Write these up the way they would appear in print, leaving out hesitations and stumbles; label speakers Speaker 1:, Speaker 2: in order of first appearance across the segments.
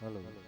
Speaker 1: Hello.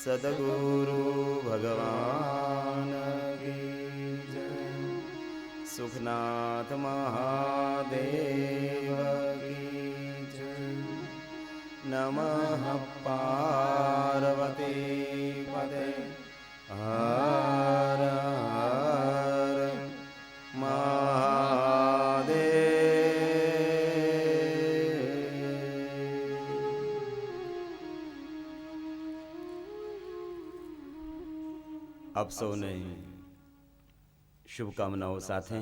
Speaker 1: सदगुरु भगवान की जय। सुखनाथ महादेव की जय। नमः पार्वती पदे हर हर આપ સૌને શુભકામનાઓ સાથે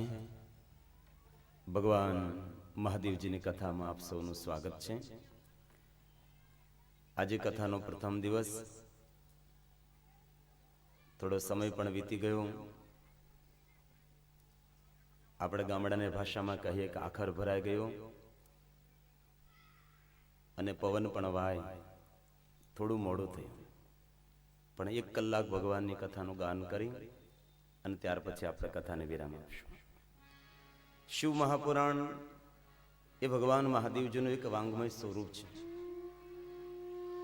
Speaker 1: ભગવાન મહાદેવજીની કથામાં આપ સૌનું સ્વાગત છે। આજે કથાનો પ્રથમ દિવસ, થોડો સમય પણ વીતી ગયો। આપણે ગામડાની ભાષામાં કહીએ કે આખર ભરાઈ ગયો અને પવન પણ વાય, થોડું મોડું થયું, પણ 1 કલાક ભગવાનની કથાનું ગાન કરી અને ત્યાર પછી આપણે કથાને વિરામ આપશું। શિવ મહાપુરાણ એ ભગવાન મહાદેવજીનું એક વાંગમય સ્વરૂપ છે।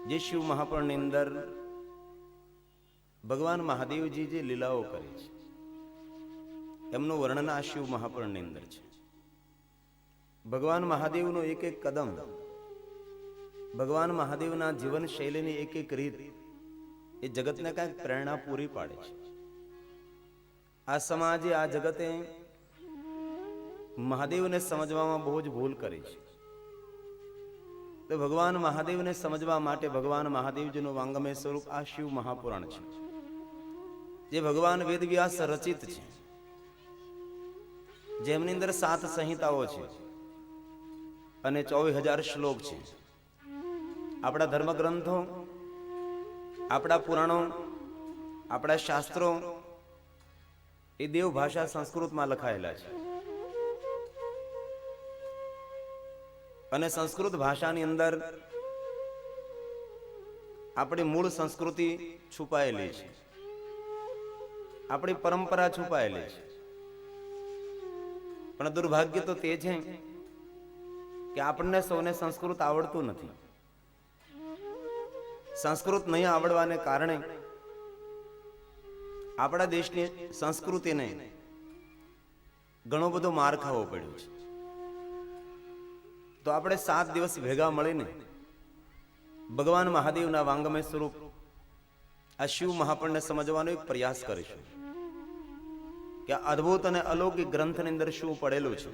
Speaker 1: જે શિવ મહાપુરાણની અંદર ભગવાન મહાદેવજી જે લીલાઓ કરી છે એમનું વર્ણન આ શિવ મહાપુરાણની અંદર છે. ભગવાન મહાદેવનો એક એક કદમ, ભગવાન મહાદેવના જીવન શૈલીની એક એક રીત એ જગતને કાંઈક પ્રેરણા પૂરી પાડે છે. આ સમાજે, આ જગતે મહાદેવને સમજવામાં બહુ જ ભૂલ કરી છે. તો ભગવાન મહાદેવને સમજવા માટે ભગવાન મહાદેવજીનું વાંગમય સ્વરૂપ આ શિવ મહાપુરાણ છે, જે ભગવાન વેદવ્યાસ રચિત છે, જેમની અંદર 7 સંહિતાઓ છે અને 24,000 શ્લોક છે. આપણા ધર્મગ્રંથો, આપણા પુરાણો, આપણા શાસ્ત્રો એ દેવ ભાષા સંસ્કૃતમાં લખાયેલા છે. અને સંસ્કૃત ભાષાની અંદર આપણી મૂળ સંસ્કૃતિ છુપાયેલી છે, આપણી પરંપરા છુપાયેલી છે. પણ દુર્ભાગ્ય તો તે છે કે આપણને સૌને સંસ્કૃત આવડતું નથી. સંસ્કૃત નહીં આવડવાને કારણે આપણા દેશની સંસ્કૃતિને ઘણો બધો માર ખાવો પડ્યો છે. તો આપણે 7 દિવસ ભેગા મળીને ભગવાન મહાદેવના વાંગમય સ્વરૂપ આ શિવ મહાપુરાણને સમજવાનો એક પ્રયાસ કરીશું કે આ અદ્ભુત અને અલૌકિક ગ્રંથની અંદર શું પડેલું છે,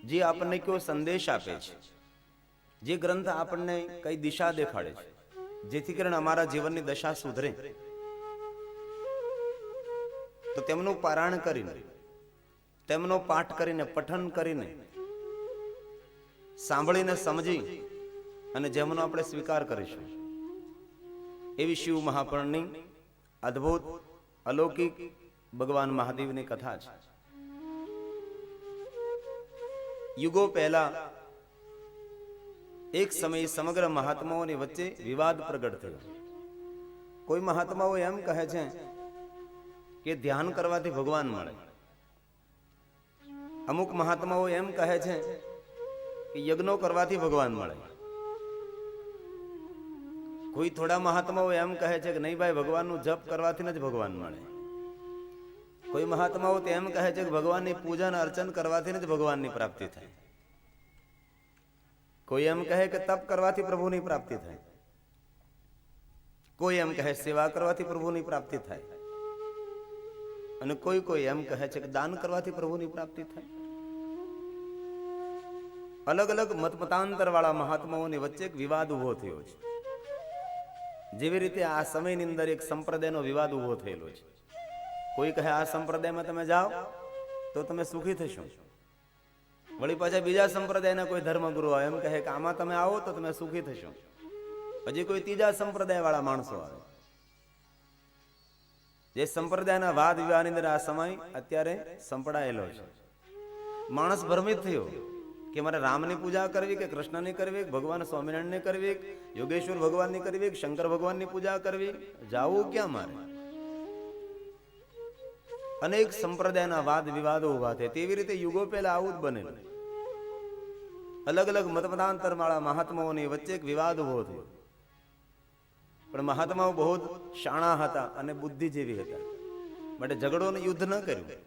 Speaker 1: જે આપણને કયો સંદેશ આપે છે, જે ગ્રંથ આપણને કઈ દિશા દેખાડે છે, જેથી કરીને અમારા જીવનની દશા સુધરે. તો તેમનું પારાયણ કરીને, તેમનો પાઠ કરીને, પઠન કરીને, સાંભળીને સમજી અને જેમનો આપણે સ્વીકાર કરીશું એવી શિવ મહાપુરાણની અદ્ભુત અલૌકિક ભગવાન મહાદેવની કથા છે. યુગો પહેલા એક સમયે સમગ્ર મહાત્માઓની વચ્ચે વિવાદ પ્રગટ થયો. કોઈ મહાત્માઓ એમ કહે છે કે ધ્યાન કરવાથી ભગવાન મળે. અમુક મહાત્માઓ એમ કહે છે કે યજ્ઞો કરવાથી ભગવાન મળે. કોઈ થોડા મહાત્માઓ એમ કહે છે કે નહીં ભાઈ, ભગવાનનું જપ કરવાથી જ ભગવાન મળે. કોઈ મહાત્માઓ તેમ કહે છે કે ભગવાનની પૂજા અને અર્ચન કરવાથી જ ભગવાનની પ્રાપ્તિ થાય. કોઈ એમ કહે કે તપ કરવાથી પ્રભુની પ્રાપ્તિ થાય. કોઈ એમ કહે સેવા કરવાથી પ્રભુની પ્રાપ્તિ થાય. અને કોઈ એમ કહે છે કે દાન કરવાથી પ્રભુની પ્રાપ્તિ થાય. અલગ અલગ મતમતાંતર વાળા મહાત્માઓની વચ્ચે એક વિવાદ ઉભો થયો છે. જેવી રીતે આ સમયની અંદર એક સંપ્રદાયનો વિવાદ ઉભો થયેલો છે. કોઈ કહે આ સંપ્રદાયમાં તમે જાઓ તો તમે સુખી થશો. વળી પાછા બીજા સંપ્રદાયના કોઈ ધર્મગુરુ આવે એમ કહે કે આમાં તમે આવો તો તમે સુખી થશો. હજી કોઈ ત્રીજા સંપ્રદાય વાળા માણસો આવે. જે સંપ્રદાયના વાદ વિવાદની અંદર આ સમય અત્યારે સંપડાયેલો છે. માણસ ભ્રમિત થયો કે મારે રામની પૂજા કરવી કે કૃષ્ણની કરવી, ભગવાન સ્વામિનારાયણની કરવી, યોગેશ્વર ભગવાનની કરવી, શંકર ભગવાનની પૂજા કરવી, જાવું ક્યાં મારે? અનેક સંપ્રદાયના વાદ વિવાદો ઉભા થાય. તેવી રીતે યુગો પહેલા આવું જ બનેલું. અલગ અલગ મતમતાંતર વાળા મહાત્માઓની વચ્ચે એક વિવાદ ઉભો થયો. પણ મહાત્માઓ બહુ શાણા હતા અને બુદ્ધિજીવી હતા, માટે ઝઘડો ને યુદ્ધ ન કર્યું.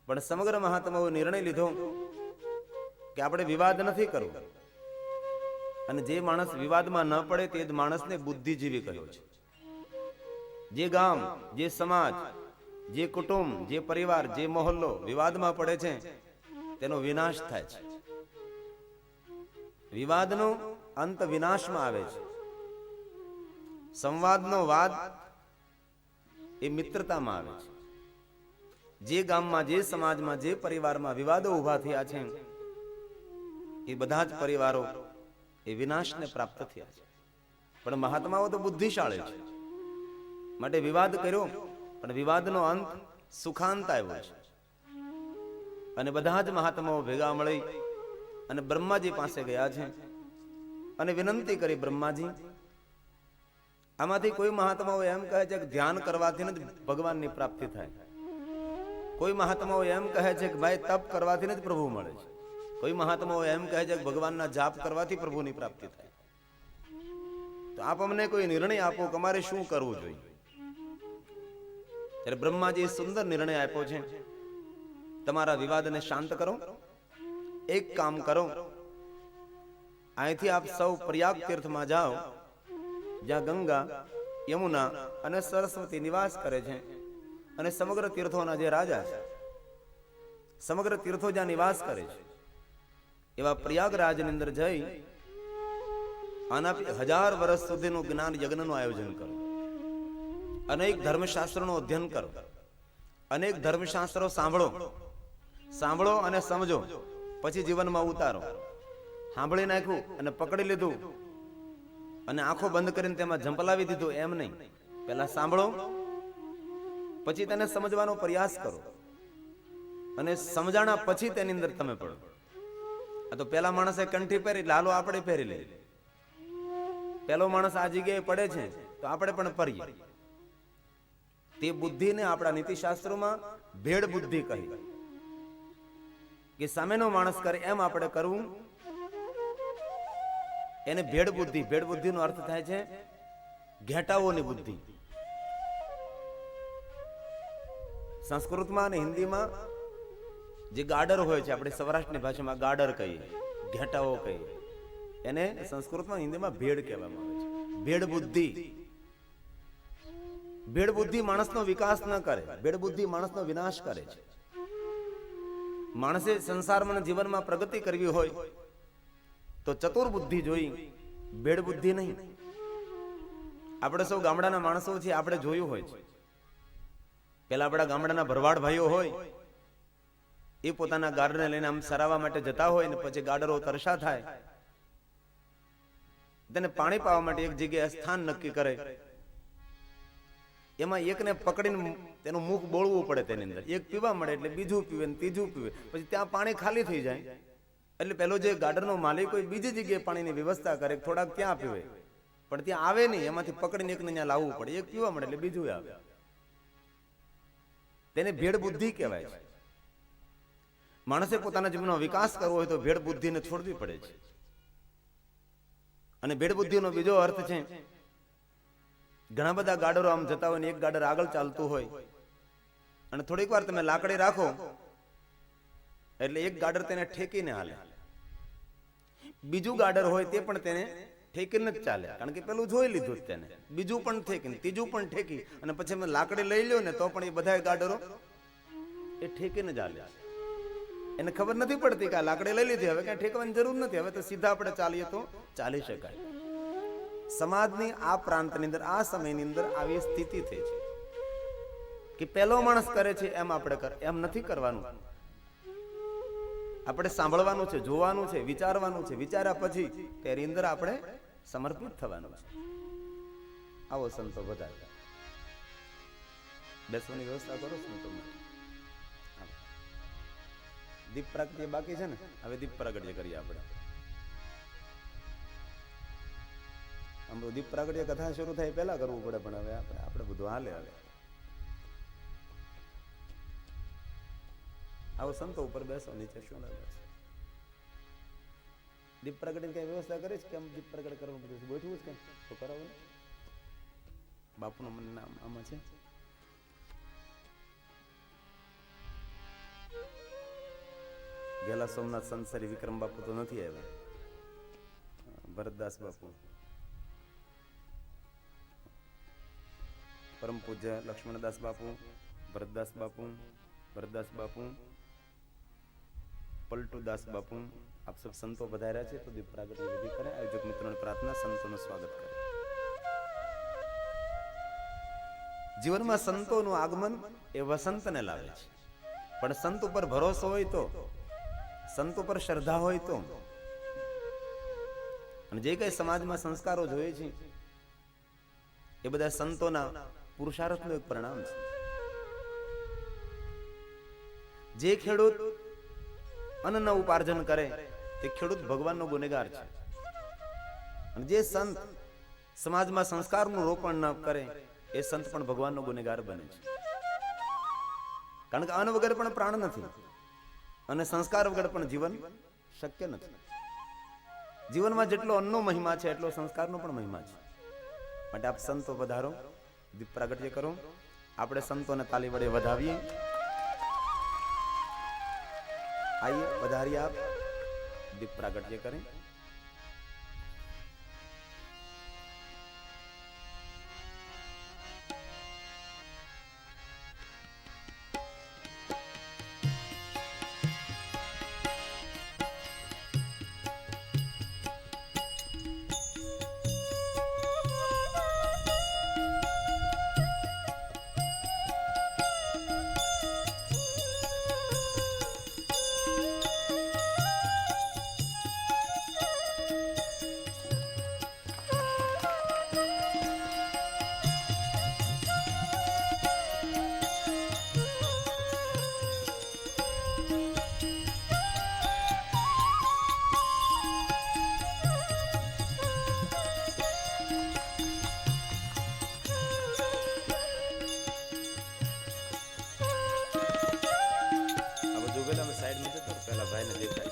Speaker 1: પણ સમગ્ર મહાત્માઓ નિર્ણય લીધો કે આપણે વિવાદ નથી કરવો. અને જે માણસ વિવાદમાં ન પડે તે જ માણસને બુદ્ધિજીવી કહ્યો છે. જે ગામ, જે સમાજ, જે કુટુંબ, જે પરિવાર, જે મહોલ્લો વિવાદમાં પડે છે તેનો વિનાશ થાય છે. વિવાદનો અંત વિનાશમાં આવે છે. સંવાદનો વાદ એ મિત્રતામાં આવે છે. જે ગામમાં, જે સમાજમાં, જે પરિવારમાં વિવાદો ઉભા થયા છે એ બધા જ પરિવારો એ વિનાશને પ્રાપ્ત થયા છે. પણ મહાત્માઓ તો બુદ્ધિશાળી છે, માટે વિવાદ કર્યો, પણ વિવાદનો અંત સુખાંત આવ્યો છે. અને બધા જ મહાત્માઓ ભેગા મળી અને બ્રહ્માજી પાસે ગયા છે અને વિનંતી કરી, બ્રહ્માજી, આમાંથી કોઈ મહાત્માઓ એમ કહે છે કે ધ્યાન કરવાથી જ ભગવાનની પ્રાપ્તિ થાય. કોઈ મહાત્માઓ એમ કહે છે કે ભાઈ તપ કરવાથી જ પ્રભુ મળે છે. કોઈ મહાત્માઓ એમ કહે છે કે ભગવાનના જાપ કરવાથી પ્રભુની પ્રાપ્તિ થાય. તો આપ અમને કોઈ નિર્ણય આપો કે અમારે શું કરવું જોઈએ. ત્યારે બ્રહ્માજી સુંદર નિર્ણય આપ્યો છે, તમારા વિવાદને શાંત કરો. એક કામ કરો, અહીંથી આપ સૌ પ્રયાગ તીર્થમાં જાઓ, જ્યાં ગંગા, યમુના અને સરસ્વતી નિવાસ કરે છે, અને સમગ્ર તીર્થોના જે રાજા છે, સમગ્ર તીર્થો જ્યાં નિવાસ કરે છે, એવા પ્રયાગરાજની અંદર જઈ આના 1000 વર્ષ સુધીનું જ્ઞાન યજ્ઞનું આયોજન કરો. અનેક ધર્મશાસ્ત્રોનું અધ્યયન કરો, અનેક ધર્મશાસ્ત્રો સાંભળો અને સમજો, પછી જીવનમાં ઉતારો. સાંભળી નાખ્યું અને પકડી લીધું અને આંખો બંધ કરીને તેમાં ઝંપલાવી દીધું, એમ નહીં. પહેલા સાંભળો, પછી તેને સમજવાનો પ્રયાસ કરો, અને સમજાણા પછી તેની અંદર તમે પડો. આ તો પેલા માણસે કંઠી પહેરી, લાલો આપણે પહેરી લઈએ. પેલો માણસ આ જગ્યાએ પડે છે તો આપણે પણ પડીએ. તે બુદ્ધિને આપણા નીતિશાસ્ત્રોમાં ભેડ બુદ્ધિ કહી, કે સામેનો માણસ કરે એમ આપણે કરવું, એને ભેડ બુદ્ધિ. ભેડ બુદ્ધિનો અર્થ થાય છે ઘેટાઓની બુદ્ધિ. સંસ્કૃતમાં અને હિન્દીમાં જે ગાડર હોય છે, આપણે સૌરાષ્ટ્રની ભાષામાં ગાડર કહીએ, ઘેટાઓ કહીએ, એને સંસ્કૃતમાં હિન્દીમાં ભેડ કહેવામાં આવે છે. ભેડ બુદ્ધિ. ભેડ બુદ્ધિ માણસનો વિકાસ ન કરે, ભેડ બુદ્ધિ માણસનો વિનાશ કરે છે. માણસે સંસારમાં જીવનમાં પ્રગતિ કરવી હોય તો ચતુર બુદ્ધિ જોઈ, ભેડ બુદ્ધિ નહીં. આપણે સૌ ગામડાના માણસો છીએ, આપણે જોયું હોય છે. પેલા આપણા ગામડાના ભરવાડ ભાઈઓ હોય, એ પોતાના ગાડરને લઈને આમ સરાવવા માટે જતા હોય ને પછી ગાડરો તરસા થાય, તેને પાણી પાવા માટે એક જગ્યાએ સ્થાન નક્કી કરે. એમાં એકને પકડીને તેનું મુખ બોળવું પડે, તેની અંદર એક પીવા મળે એટલે બીજું પીવે ને ત્રીજું પીવે, પછી ત્યાં પાણી ખાલી થઈ જાય એટલે પેલો જે ગાર્ડનનો માલિક હોય બીજી જગ્યાએ પાણીની વ્યવસ્થા કરે, થોડાક ત્યાં પીવે, પણ ત્યાં આવે નહીં, એમાંથી પકડીને એકને ત્યાં લાવવું પડે. એક પીવા મળે એટલે બીજું આવે. તેને ભેડ બુદ્ધિ કહેવાય છે. માણસે પોતાના જીવનનો વિકાસ કરવો હોય તો ભેડ બુદ્ધિને છોડવી પડે છે. અને ભેડ બુદ્ધિનો બીજો અર્થ છે, ઘણા બધા ગાડરો આમ જતા હોય ને એક ગાડર આગળ ચાલતું હોય, અને થોડીક વાર તમે લાકડી રાખો એટલે એક ગાડર તેને ઠેકીને હાલે, બીજું ગાડર હોય તે પણ તેને ઠેકીને જ ચાલે, કારણ કે પેલું જોઈ લીધું તેને. બીજું પણ ઠેકીને, ત્રીજું પણ ઠેકી, અને પછી અમે લાકડી લઈ લ્યો ને તો પણ એ બધા ગાડરો એ ઠેકીને જ હાલે. એને ખબર નથી પડતી કે આ લાકડી લઈ લીધી, હવે કઈ ઠેકવાની જરૂર નથી, હવે તો સીધા આપણે ચાલીએ તો ચાલી શકાય. સમાજની આ પ્રાંતની અંદર, આ સમયની અંદર આવી સ્થિતિ થઈ છે કે પેલો માણસ કરે છે એમ આપણે એમ નથી કરવાનું. આપણે સાંભળવાનું છે, જોવાનું છે, વિચારવાનું છે, વિચાર્યા પછી તેની અંદર આપણે સમર્પિત થવાનું છે. આવો સંતો બધા બેસવાની વ્યવસ્થા કરો સંતો માટે. દીપ પ્રાગટ્ય બાકી છે ને, હવે દીપ પ્રાગટ્ય કરીએ આપણે. આમ દીપ પ્રાગટ્ય કથા શરૂ થાય પહેલા કરવું પડે, પણ હવે આપણે બધું હાલે. હવે આવો સંતો ઉપર બેસો, નીચે શું લાગે છે? દીપ પ્રગટ કઈ વ્યવસ્થા કરીશ? કેમ દીપ પ્રગટ કરવું બધું ગોઠવું છે? તો કરાવો ને. બાપુનું મને નામ આમાં છે. ગેલા સોમનાથ સંસારી વિક્રમ બાપુ તો નથી આવ્યા, ભરતદાસ બાપુ, પરમ પૂજ્ય લક્ષ્મણદાસ બાપુ, ભરતદાસ બાપુ, પલટુદાસ બાપુ, આપ સબ સંતો વધાર્યા છે તો દીપ પ્રાગટ્ય વિધિ કરે. આયોજક મિત્રોને પ્રાર્થના, સંતોનું સ્વાગત કરે. જીવનમાં સંતોનું આગમન એ વસંતને લાવે છે, પણ સંત ઉપર ભરોસો હોય તો, સંત ઉપર શ્રદ્ધા હોય તો, અને જે કઈ સમાજમાં સંસ્કારો જોઈએ છે એ બધા સંતોના પુરુષાર્થનું એક પરિણામ છે. જે ખેડૂત અન્ન ઉપાર્જન કરે તે ખેડૂત ભગવાનનો ગુનેગાર છે, અને જે સંત સમાજમાં સંસ્કારનું રોપણ ન કરે એ સંત પણ ભગવાનનો ગુનેગાર બને છે. કારણ કે અન્ન વગર પણ પ્રાણ નથી, અને સંસ્કાર વગર પણ જીવન શક્ય નથી. જીવનમાં જેટલો અન્નનો મહિમા છે એટલો સંસ્કારનો પણ મહિમા છે. માટે આપ સંતો પધારો, દીપ પ્રાગટ્ય કરો. આપણે સંતોને તાલી વડે વધાવીએ. आइए पधारिए आप, दीप प्रागट्य करें. साइड में तो पहला भाई ने देखा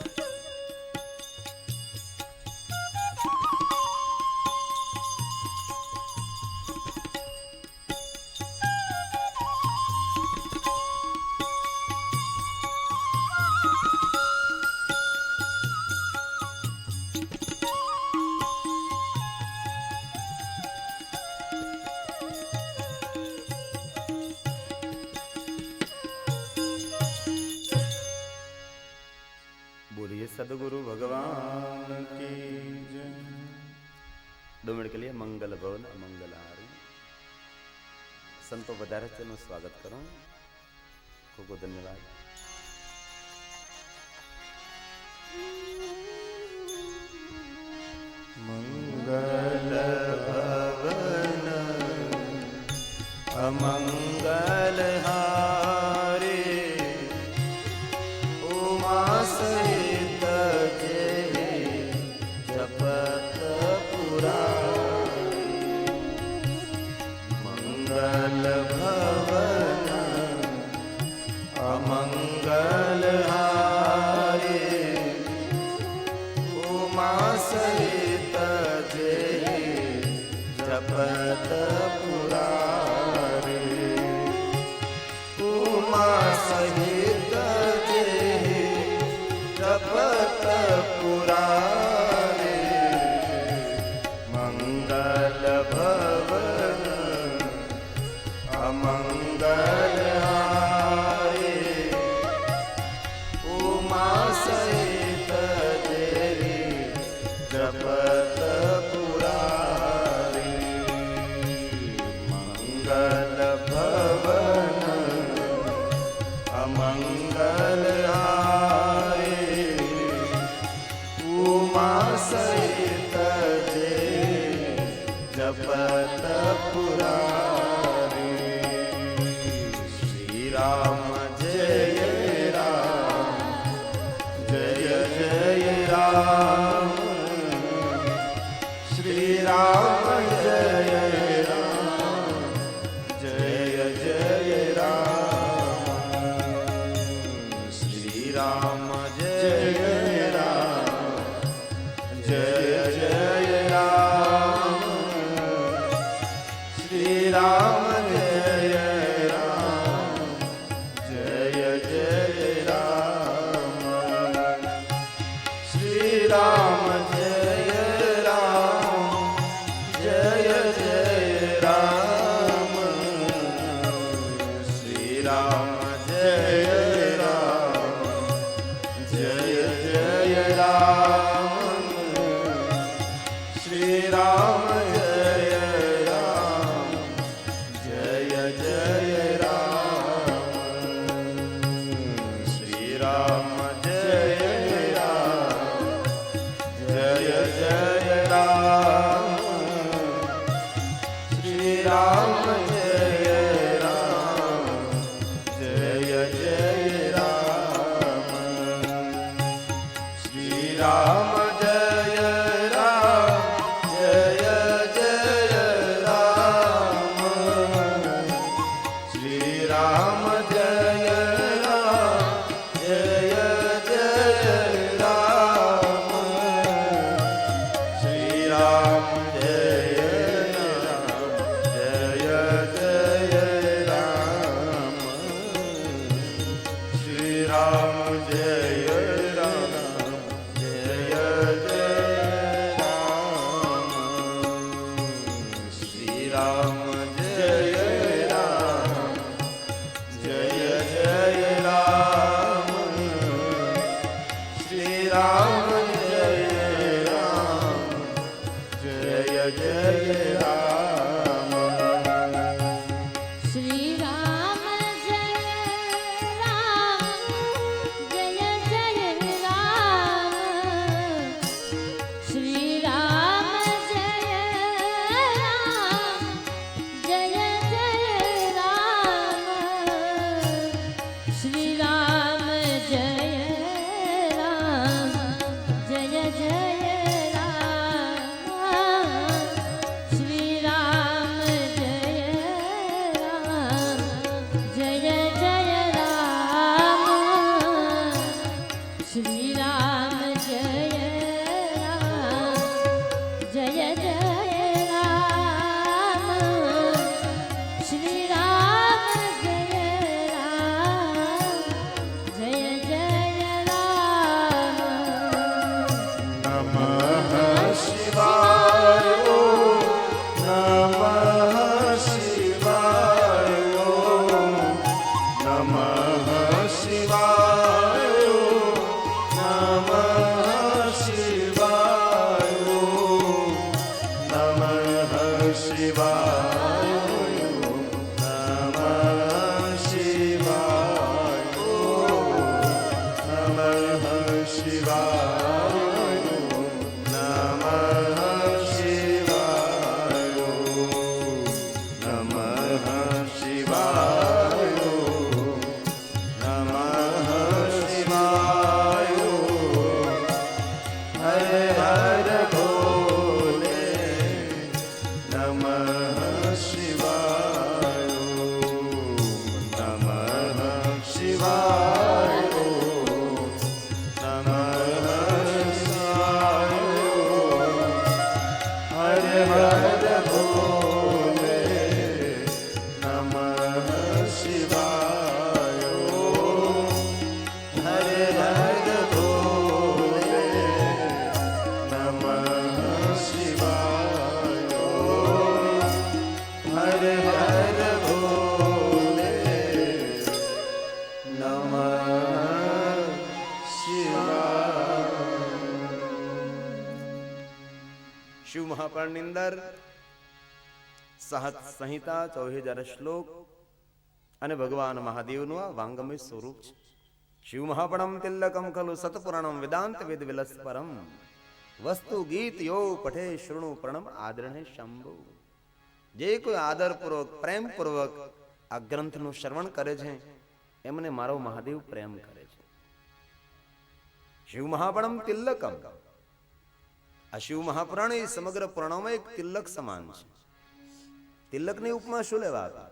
Speaker 1: सदगुरु भगवान की जय. 2 मिनट के लिए मंगल भवन मंगल हारी. संतो पधारे तेનું स्वागत करो. खूब खूब धन्यवाद. मंगल भवन अमंगल हारी उमा सहित मंगल भवन अमंगल हारे उमा सहित जपत पुरारे. उमा सहित जपत पुरारे. मंगल भवन अमंगल हारे उमा सहित जपत पुरारे. मंगल भवन अमंगल हारे उमा सहित जपत पुरारे. राम जय राम जय जय राम. श्री राम जय राम जय जय राम. श्री राम जय राम जय जय राम. श्री राम जय राम जय राम जय जय राम. श्री राम जय राम जय जय राम. श्री राम जय राम जय जय राम. श्री राम जय जय जय राम. श्री राम जय राम जय जय राम. श्री राम जय राम जय जय राम. श्री राम जय राम जय
Speaker 2: રામ જય રામ જય જય રામ શ્રી રામ જય રામ જય જય રામ શ્રી રામ જય રામ જય જય રામ
Speaker 3: શ્રી રામ જય રામ જય જય રામ શ્રી રામ જય રામ જય જય રામ શ્રી રામ જય રામ જય જય રામ શ્રી રામ જય રામ જય જય રામ શ્રી રામ જય રામ જય જય રામ શ્રી રામ જય રામ જય જય રામ
Speaker 2: નમઃ શિવાય નમઃ શિવાય નમઃ શિવાય નમઃ શિવાય નમઃ શિવાય નમઃ શિવાય નમઃ શિવાય નમઃ શિવાય નમઃ શિવાય નમઃ શિવાય હરે હર ભોલે નમઃ શિવાય નમઃ શિવાય નમઃ શિવાય હરે હર ભોલે નમઃ શિવાય હરે હર ભોલે નમઃ શિવાય હરે હર ભોલે નમઃ શિવાય
Speaker 1: શિવ મહાપુરાણની અંદર સહત સંહિતા 4000 શ્લોક અને ભગવાન મહાદેવનું આ વાંગમય સ્વરૂપ છે. શિવ મહાપણમ તિલકમ ખલુ સતપુરાણમ વેદાંત વેદ વિલસ પરમ વસ્તુ ગીત યો પઠે શૃણુ પ્રણમ આદરણે શંભુ. જે કોઈ આદરપૂર્વક પ્રેમપૂર્વક આ ગ્રંથનું શ્રવણ કરે છે એમને મારો મહાદેવ પ્રેમ કરે છે. શિવ મહાપણમ તિલકમ, આ શિવ મહાપુરાણ એ સમગ્ર પુરાણોમાં એક તિલક સમાન છે. તિલકની ઉપમા શું લેવા આવે?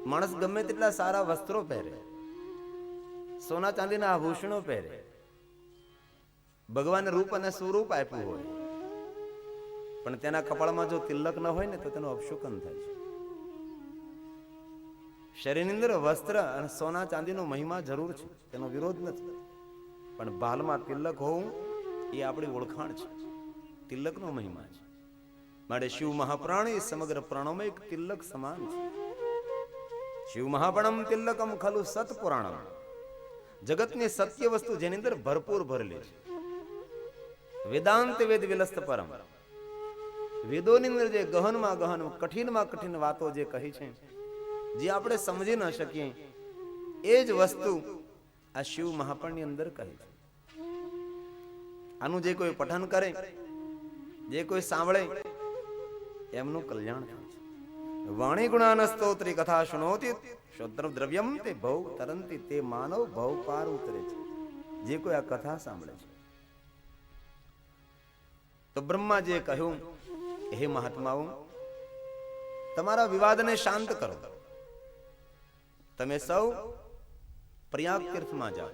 Speaker 1: માણસ ગમે તેટલા સારા વસ્ત્રો પહેરે, સોના ચાંદીના આભૂષણો પહેરે, ભગવાને રૂપ અને સ્વરૂપ આપ્યું હોય, પણ તેના કપાળમાં જો તિલક ન હોય ને તો તેનો અપશુકન થાય છે. શરીરની અંદર વસ્ત્ર અને સોના ચાંદીનો મહિમા જરૂર છે, તેનો વિરોધ નથી, પણ ભાલમાં તિલક હોવું એ આપણી ઓળખાણ છે, તિલકનો મહિમા છે. માટે શિવ મહાપુરાણ એ સમગ્ર પુરાણોમાં એક તિલક સમાન છે. શિવ મહાપણમ તિલકમ ખલુ સતપુરાણમ, જગતની સત્ય વસ્તુ જેની અંદર ભરપૂર ભરેલી છે. વેદાંત વેદ વિલસ્ત પરમ, વેદોની અંદર જે ગહનમાં ગહન કઠિનમાં કઠિન વાતો જે કહી છે, જે આપણે સમજી ન શકીએ એ જ વસ્તુ આ શિવ મહાપુરાણની અંદર કહી છે. આનું જે કોઈ પઠન કરે, જે કોઈ સાંભળે એમનું કલ્યાણ થાય છે. વાણી ગુણાન સ્તોત્રી કથા શુણોતિ શોદ્ર દ્રવ્યમ તે ભવ તરંતી, તે માનવ ભવ પાર ઉતરે છે જે કોઈ આ કથા સાંભળે છે. તો બ્રહ્માજીએ કહ્યું, હે મહાત્માઓ, તમારા વિવાદને શાંત કરો. તમે સૌ પ્રયાગ તીર્થમાં જાઓ,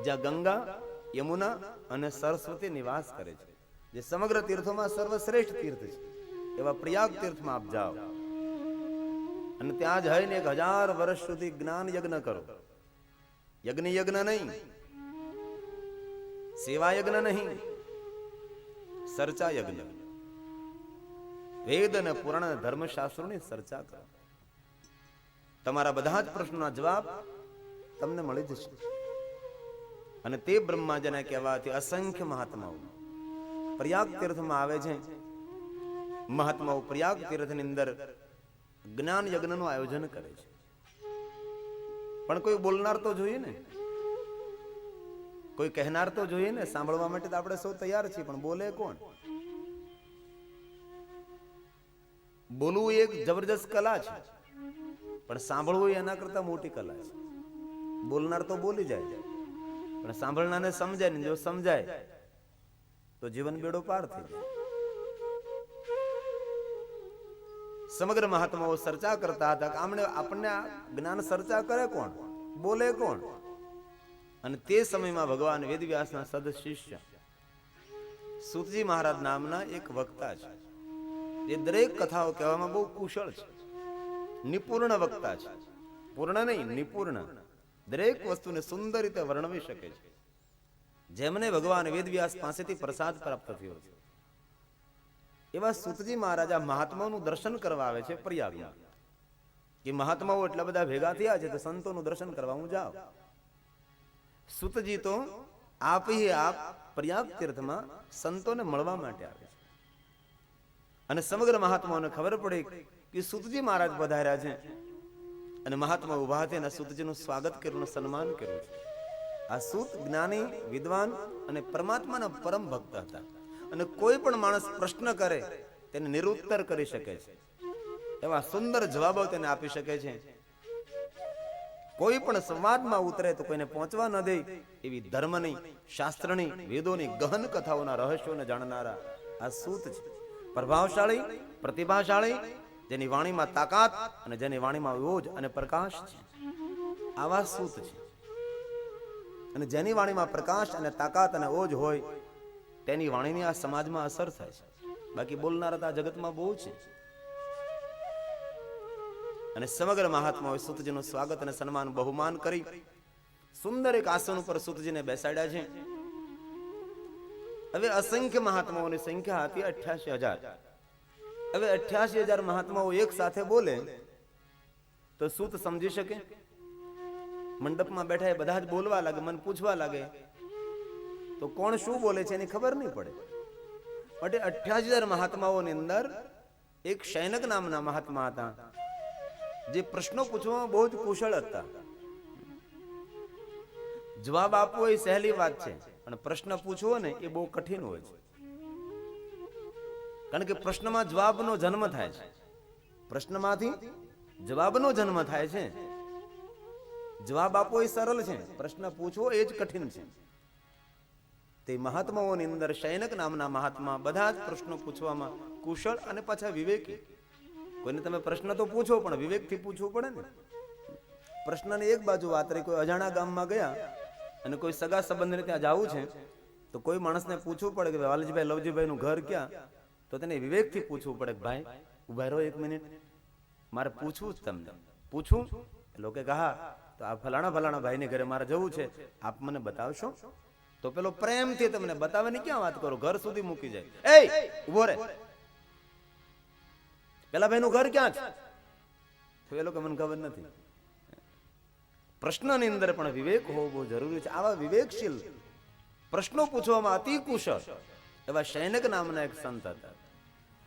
Speaker 1: જ્યાં ગંગા, યમુના અને સરસ્વતી નિવાસ કરે છે, જે સમગ્ર તીર્થોમાં સર્વશ્રેષ્ઠ તીર્થ છે. એવા પ્રયાગ તીર્થમાં આપ જાઓ અને ત્યાં જઈને 1000 વર્ષ સુધી જ્ઞાન યજ્ઞ કરો. યજ્ઞ નહીં, સેવા યજ્ઞ નહીં, ચર્ચા યજ્ઞ. વેદ અને પુરાણ અને ધર્મશાસ્ત્રોની ચર્ચા કરો. તમારા બધા જ પ્રશ્નોના જવાબ તમને મળી જશે. અને તે બ્રહ્માજીના કહેવાથી અસંખ્ય મહાત્માઓ પ્રયાગ તીર્થમાં આવે છે. મહાત્માઓ પ્રયાગ તીર્થની અંદર જ્ઞાન યજ્ઞનું આયોજન કરે છે. પણ કોઈ બોલનાર તો જોઈએ ને, કોઈ કહેનાર તો જોઈએ ને. સાંભળવા માટે તો આપણે સૌ તૈયાર છીએ, પણ બોલે કોણ? બોલવું એક જબરજસ્ત કલા છે, પણ સાંભળવું એના કરતા મોટી કલા છે. બોલનાર તો બોલી જાય, પણ સાંભળનારને સમજાય ને. જો સમજાય તો જીવન બેડો પાર થઈ જાય. સમગ્ર મહાત્માઓ ચર્ચા કરતા હતા કે આપણને આ જ્ઞાન ચર્ચા કરે કોણ, બોલે કોણ? અને તે સમયમાં ભગવાન વેદવ્યાસના સદ શિષ્ય સૂતજી મહારાજ નામના એક વક્તા છે, જે દરેક કથાઓ કહેવામાં બહુ કુશળ છે, નિપુર્ણ વક્તા છે. પૂર્ણ નહીં, નિપુર્ણ. દરેક વસ્તુને સુંદર રીતે વર્ણવી શકે છે. જેમને ભગવાન વેદવ્યાસ પાસેથી પ્રસાદ પ્રાપ્ત થયો છે, એવા સૂતજી મહારાજા મહાત્માઓનું દર્શન કરવા આવે છે પ્રયાગમાં. કે મહાત્માઓ એટલા બધા ભેગા થયા છે તો સંતોનું દર્શન કરવા હું જાઉં. સૂતજી તો આપ પ્રયાગ તીર્થમાં સંતોને મળવા માટે આવે છે. અને સમગ્ર મહાત્માઓને ખબર પડી કે સૂતજી મહારાજ પધાર્યા છે. અને મહાત્મા ઉભા થઈને સૂતજીનું સ્વાગત કર્યું, સન્માન કર્યું છે. આ સૂત જ્ઞાની, વિદ્વાન અને પરમાત્માના પરમ ભક્ત હતા. અને કોઈ પણ માણસ પ્રશ્ન કરે તેને નિરુત્તર કરી શકે છે, એવા સુંદર જવાબો તેને આપી શકે છે. કોઈ પણ સંવાદમાં ઉતરે તો કોઈને પહોંચવા ન દે એવી ધર્મની, શાસ્ત્રની, વેદોની ગહન કથાઓના રહસ્યોને જાણનારા આ સૂત છે. પ્રભાવશાળી, પ્રતિભાશાળી, જેની વાણીમાં તાકાત અને જેની વાણીમાં ઓજ અને પ્રકાશ છે, આવા સૂત છે. અને જેની વાણીમાં પ્રકાશ અને તાકાત અને ઓજ હોય તેની વાણીની આ સમાજમાં અસર થાય છે. બાકી બોલનારા તો આ જગતમાં બહુ છે. અને સમગ્ર મહાત્માઓએ સૂતજીનું સ્વાગત અને સન્માન, બહુમાન કરી સુંદર એક આસન ઉપર સૂતજીને બેસાડ્યા છે. હવે અસંખ્ય મહાત્માઓની સંખ્યા હતી 88,000. હવે 88,000 મહાત્માઓ એક સાથે બોલે તો સૂત સમજી શકે? મંડપમાં બેઠા એ બધા જ બોલવા લાગે, મને પૂછવા લાગે તો કોણ શું બોલે છે એની ખબર નહીં પડે. માટે 88,000 મહાત્માઓની અંદર એક શૈનક નામના મહાત્મા હતા, જે પ્રશ્નો પૂછવામાં બહુ જ કુશળ હતા. જવાબ આપવો એ સહેલી વાત છે, પણ પ્રશ્ન પૂછવો ને એ બહુ કઠિન હોય છે. કારણ કે પ્રશ્નમાં જવાબનો જન્મ થાય છે. પ્રશ્નમાંથી જવાબનો જન્મ થાય છે. જવાબ આપવો એ સરળ છે, પ્રશ્ન પૂછવો એ જ કઠિન છે. તે મહાત્માઓની અંદર શૈનક નામના મહાત્મા બધા જ પ્રશ્નો પૂછવામાં કુશળ અને પાછા વિવેકી. કોઈને તમે પ્રશ્ન તો પૂછો, પણ વિવેકથી પૂછવું પડે ને. પ્રશ્નની એક બાજુ વાત રહી, કોઈ અજાણા ગામમાં ગયા અને કોઈ સગા સંબંધને ત્યાં જવું છે તો કોઈ માણસને પૂછવું પડે કે વાલજીભાઈ, લવજીભાઈ નું ઘર ક્યાં? તો તેને વિવેકથી પૂછવું પડે કે ભાઈ ઉભા રહો 1 મિનિટ, મારે પૂછવું જ તમને. પૂછું? લોકો કે હા, તો આ ફલાણા ભાઈને ઘરે મારે જવું છે, આપ મને બતાવશો? તો પેલો પ્રેમથી તમને બતાવવાની ક્યાં વાત કરો, ઘર સુધી મૂકી જાય. એ ઉભો રે, પેલા ભાઈનું ઘર ક્યાં છે? તો એ લોકો મને ખબર નથી. પ્રશ્નની અંદર પણ વિવેક હોવો બહુ જરૂરી છે. આવા વિવેકશીલ, પ્રશ્નો પૂછવામાં અતિ કુશળ એવા શૈનક નામના એક સંત હતા.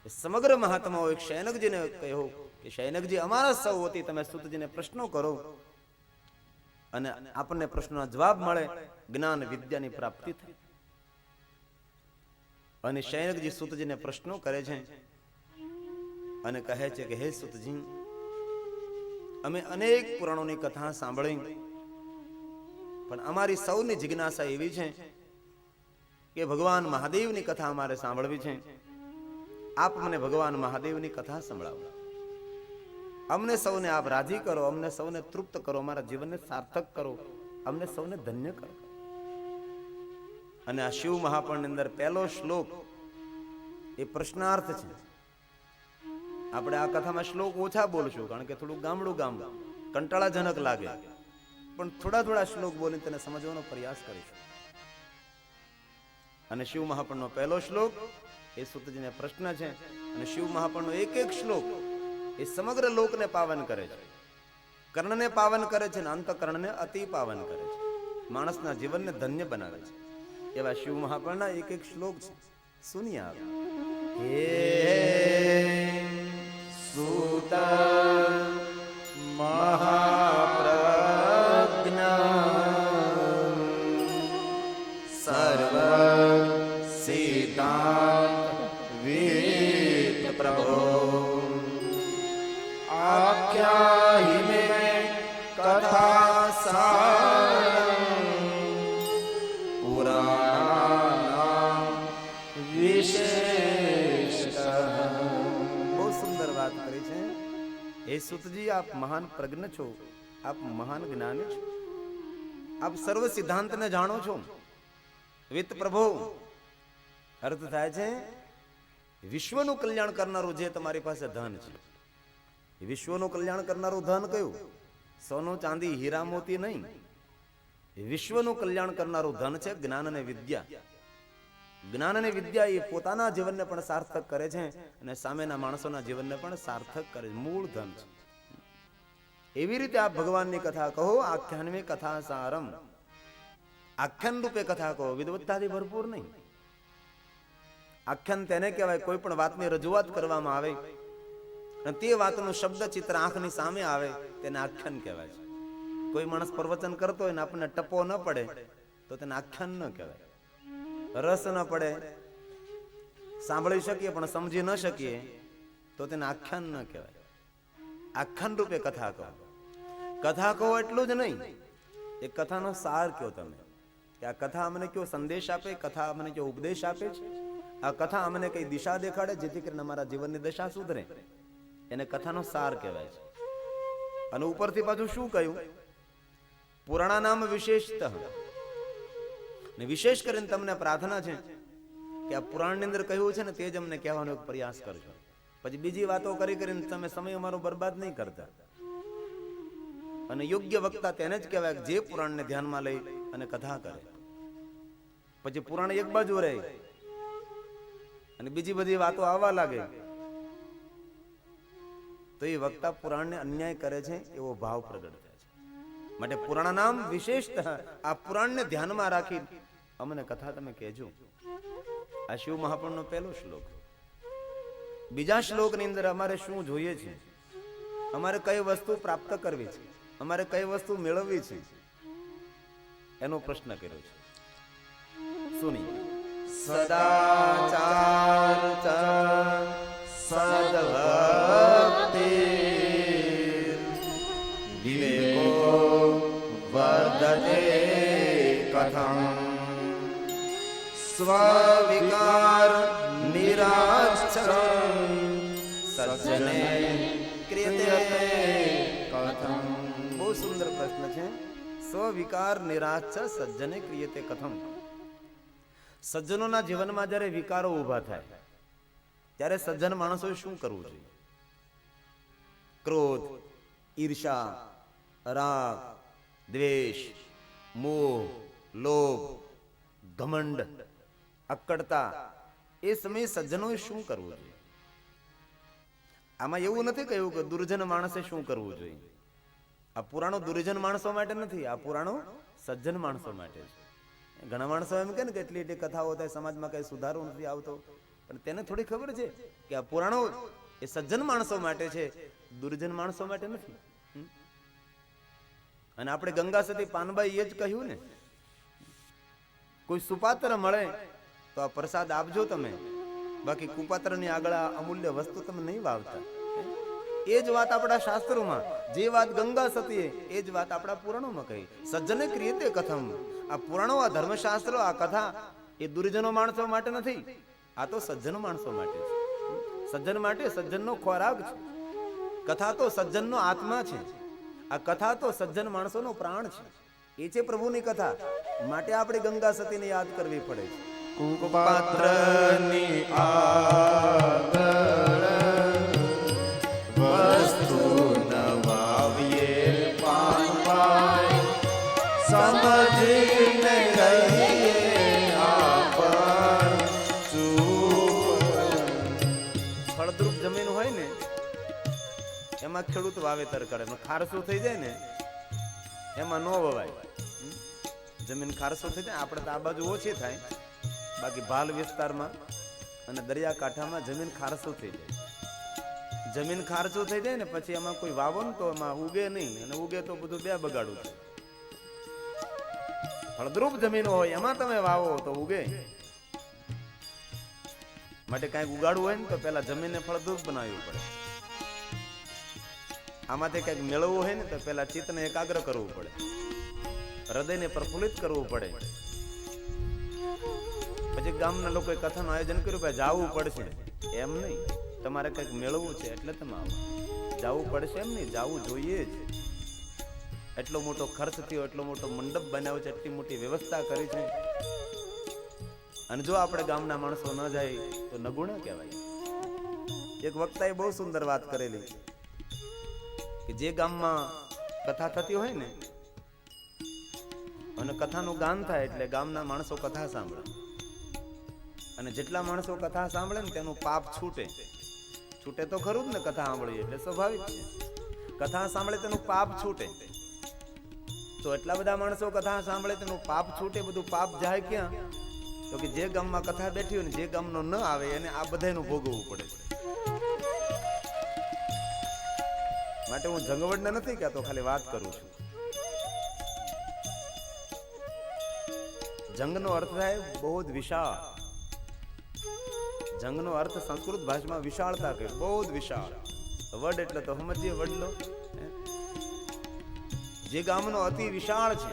Speaker 1: સમગ્ર મહાત્માઓ એક શૈનકજીને કહ્યું કે શૈનકજી, અમારા સૌ વતી તમે સૂતજીને પ્રશ્નો કરો અને આપણને પ્રશ્નોના જવાબ મળે, જ્ઞાન વિદ્યાની પ્રાપ્તિ થાય. અને શૈનકજી સૂતજીને પ્રશ્નો કરે છે અને કહે છે કે હે સૂતજી, અમે અનેક પુરાણોની કથા સાંભળી, પણ અમારી સૌની જિજ્ઞાસા એવી છે કે ભગવાન મહાદેવની કથા અમારે સાંભળવી છે. આપ મને ભગવાન મહાદેવની કથા સંભળાવો. અમને સૌને આપ રાજી કરો, અમને સૌને તૃપ્ત કરો, અમારા જીવનને સાર્થક કરો, અમને સૌને ધન્ય કરો. અને આ શિવ મહાપુરાણની અંદર પહેલો શ્લોક એ પ્રશ્નાર્થ છે. આપણે આ કથામાં શ્લોક ઓછા બોલશું, કારણ કે થોડું ગામડું કંટાળાજનક લાગે. પણ થોડા થોડા શ્લોક બોલીને તેને સમજવાનો પ્રયાસ કરીશું. અને શિવ મહાપણનો પહેલો શ્લોક એ સૂતજીને પ્રશ્ન છે, અને શિવ મહાપણનો એક એક શ્લોક એ સમગ્ર લોકને પાવન કરે છે, કર્ણને પાવન કરે છે અને અંતઃકરણને અતિ પાવન કરે છે, માણસના જીવનને ધન્ય બનાવે છે. એવા શિવ મહાપણના એક એક શ્લોક છે, સુનિએ આપ. હે
Speaker 2: સૂત મહાપ્રજ્ઞ સર્વ સિદ્ધાંત વિત પ્રભો આખ્યાહિ મે કથા સારમ પુરાણાનામ વિશેષતઃ.
Speaker 1: બહુ સુંદર વાત કરી છે. હે સુતજી, આપ મહાન પ્રજ્ઞ છો, આપ મહાન જ્ઞાની છો, આપ સર્વ સિદ્ધાંતને જાણો છો. વિત્ત પ્રભુ અર્થ થાય છે વિશ્વનું કલ્યાણ કરનારું જે તમારી પાસે ધન છે. વિશ્વનું કલ્યાણ કરનારું ધન કયું? સોનું ચાંદી હીરા મોતી નહીં. વિશ્વનું કલ્યાણ કરનારું ધન છે જ્ઞાન અને વિદ્યા. જ્ઞાન અને વિદ્યા એ પોતાના જીવનને પણ સાર્થક કરે છે અને સામેના માણસોના જીવનને પણ સાર્થક કરે છે. મૂળ ધન છે. એવી રીતે આપ ભગવાનની કથા કહો. આખ્યાન મે કથા સારમ, આખ્યાન રૂપે કથા કહો, વિદવત્તાથી ભરપૂર નહીં. આખ્યાન તેને કહેવાય કોઈ પણ વાતની રજૂઆત કરવામાં આવે અને તે વાતનું શબ્દ ચિત્ર આંખની સામે આવે તેને આખ્યાન કહેવાય છે. કોઈ માણસ પ્રવચન કરતો હોય ને આપણને ટપો ન પડે તો તેને આખ્યાન ન કહેવાય. રસ ન પડે, સાંભળી શકીએ પણ સમજી ન શકીએ તો તેને આખ્યાન ન કહેવાય. આખ્યાન રૂપે કથા કહો. કથા કહો એટલું જ નહીં, એ કથાનો સાર કયો તમે, કે આ કથા અમને કયો સંદેશ આપે, કથા અમને કયો ઉપદેશ આપે છે, આ કથા અમને કઈ દિશા દેખાડે જેથી કરીને અમારા જીવનની દશા સુધરે, એને કથાનો સાર કહેવાય છે. અને ઉપરથી પાછું શું કહ્યું? પુરાણાનામ વિશેષતઃ. ને વિશેષ કરીને તમને પ્રાર્થના છે કે આ પુરાણની અંદર કહ્યું છે ને તે જ અમને કહેવાનો એક પ્રયાસ કરજો. પછી બીજી વાતો કરી કરીને તમે સમય અમારો બરબાદ નહીં કરતા. અને યોગ્ય વક્તા તેને જ કહેવાય જે પુરાણને ધ્યાનમાં લઈ અને કથા કરે. પછી પુરાણ એક બાજુ રહે અને બીજી બધી વાતો આવવા લાગે તો એ વક્તા પુરાણને અન્યાય કરે છે એવો ભાવ પ્રગટ થાય છે. માટે પુરાણ નામ વિશેષતઃ આ પુરાણને ધ્યાનમાં રાખી અમને કથા તમે કહેજો. આ શિવ મહાપુરાણનો પહેલો શ્લોક. બીજા શ્લોકની અંદર અમારે શું જોઈએ છે, અમારે કઈ વસ્તુ પ્રાપ્ત કરવી છે, અમારે કઈ વસ્તુ મેળવવી છે એનો પ્રશ્ન કર્યો છે. સુની.
Speaker 2: સદાચાર સદભક્તિ વિવેકો વર્ધતે કથમ સ્વવિકાર નિરાશ્રમ સજ્જને ક્રિયતે કથમ.
Speaker 1: બહુ સુંદર પ્રશ્ન છે. સ્વવિકાર નિરાશ સજ્જને ક્રિયતે કથમ. સજ્જનોના જીવનમાં જ્યારે વિકારો ઉભા થાય ત્યારે સજ્જન માણસોએ શું કરવું જોઈએ? ક્રોધ, ઈર્ષા, રાગ, દ્વેષ, મોહ, લોભ, ઘમંડ, અક્કડતા, એ સમયે સજ્જનોએ શું કરવું જોઈએ? આમાં એવું નથી કહ્યું કે દુર્જન માણસે શું કરવું જોઈએ. આ પુરાણો દુર્જન માણસો માટે નથી, આ પુરાણો સજ્જન માણસો માટે છે. ઘણા માણસો એમ કે ને કે એટલી એટલી કથાઓ થાય સમાજમાં કઈ સુધારો નથી આવતો, પણ તેને થોડી ખબર છે કે આ પુરાણો એ સજ્જન માણસો માટે છે, દુર્જન માણસો માટે નથી. અને આપણે ગંગા સતી પાનબાઈ એ જ કહ્યું ને, કોઈ સુપાત્ર મળે તો આ પ્રસાદ આપજો તમે, બાકી કુપાત્રની આગળ આ અમૂલ્ય વસ્તુ તમે નહીં વાવતા. એ જ વાત આપણા શાસ્ત્રોમાં, જે વાત ગંગા સતીએ એ જ વાત આપણા પુરાણોમાં કહી. સજ્જને ક્રિયતે કથમ. આ પુરાણો, આ ધર્મશાસ્ત્રો, આ કથા એ દુર્જનો માણસો માટે નથી, આ તો સજ્જન માણસો માટે છે. સજ્જન માટે સજ્જનનો ખોરાક છે. કથા તો સજ્જનનો આત્મા છે. આ કથા તો સજ્જન માણસોનો પ્રાણ છે. એ છે પ્રભુની કથા. માટે આપણે ગંગા સતીને યાદ કરવી પડે છે.
Speaker 2: કુપાત્રની આગળ વસ્તુ ન વાવીએ પાનબાઈ સમજીને રહીએ આપણ ચૂપ.
Speaker 1: ફળદ્રુપ જમીન હોય ને એમાં ખેડૂત વાવેતર કરે, ખારસું થઈ જાય ને એમાં ન વવાય. જમીન ખારસું થઈ જાય, આપણે તો આ બાજુ ઓછી થાય, બાકી ભાલ વિસ્તારમાં અને દરિયાકાંઠામાં જમીન ખારસું થઈ જાય. જમીન ખારસું થઈ જાય ને પછી એમાં કોઈ વાવો ને તો એમાં ઉગે નહીં, અને ઉગે તો બધું બે બગાડું છે. ફળદ્રુપ જમીન હોય એમાં તમે વાવો તો ઉગે. માટે કાંઈક ઉગાડવું હોય ને તો પેલા જમીનને ફળદ્રુપ બનાવવું પડે. આમાંથી કંઈક મેળવવું હોય ને તો પેલા ચિત્તને એકાગ્ર કરવું પડે, હૃદયને પ્રફુલ્લિત કરવું પડે. પછી ગામના લોકોએ કથાનું આયોજન કર્યું કે જાવું પડશે. એમ નહીં, તમારે કંઈક મેળવવું છે એટલે તમે આવો. જાવું પડશે એમ નહીં, જાવું જોઈએ જ. એટલો મોટો ખર્ચ થયો, એટલો મોટો મંડપ બનાવ્યો છે, એટલી મોટી વ્યવસ્થા કરી છે. અને જો આપણે ગામના માણસો ન જાય તો નગુણા કહેવાય. એક વક્તાએ બહુ સુંદર વાત કરેલી કે જે ગામમાં કથા થતી હોય ને અને કથાનું ગાન થાય એટલે ગામના માણસો કથા સાંભળે, અને જેટલા માણસો કથા સાંભળે ને તેનું પાપ છૂટે. છૂટે તો ખરું જ ને, કથા સાંભળીએ એટલે સ્વાભાવિક છે. કથા સાંભળે તેનું પાપ છૂટે. તો એટલા બધા માણસો કથા સાંભળે તેનું પાપ છૂટે. બધું પાપ જાય ક્યાં? તો કે જે ગામમાં કથા બેઠી હોય ને જે ગામનો ન આવે એને આ બધાનું ભોગવવું પડે છે. માટે હું જંગવડને નથી કહેતો, ખાલી વાત કરું છું. જંગનો અર્થ થાય બહુ જ વિશાળ. જંગનો અર્થ સંસ્કૃત ભાષામાં વિશાળતા કહે, બહુ જ વિશાળ. વડ એટલે તો સમજીએ વડલો. જે ગામનો અતિ વિશાળ છે,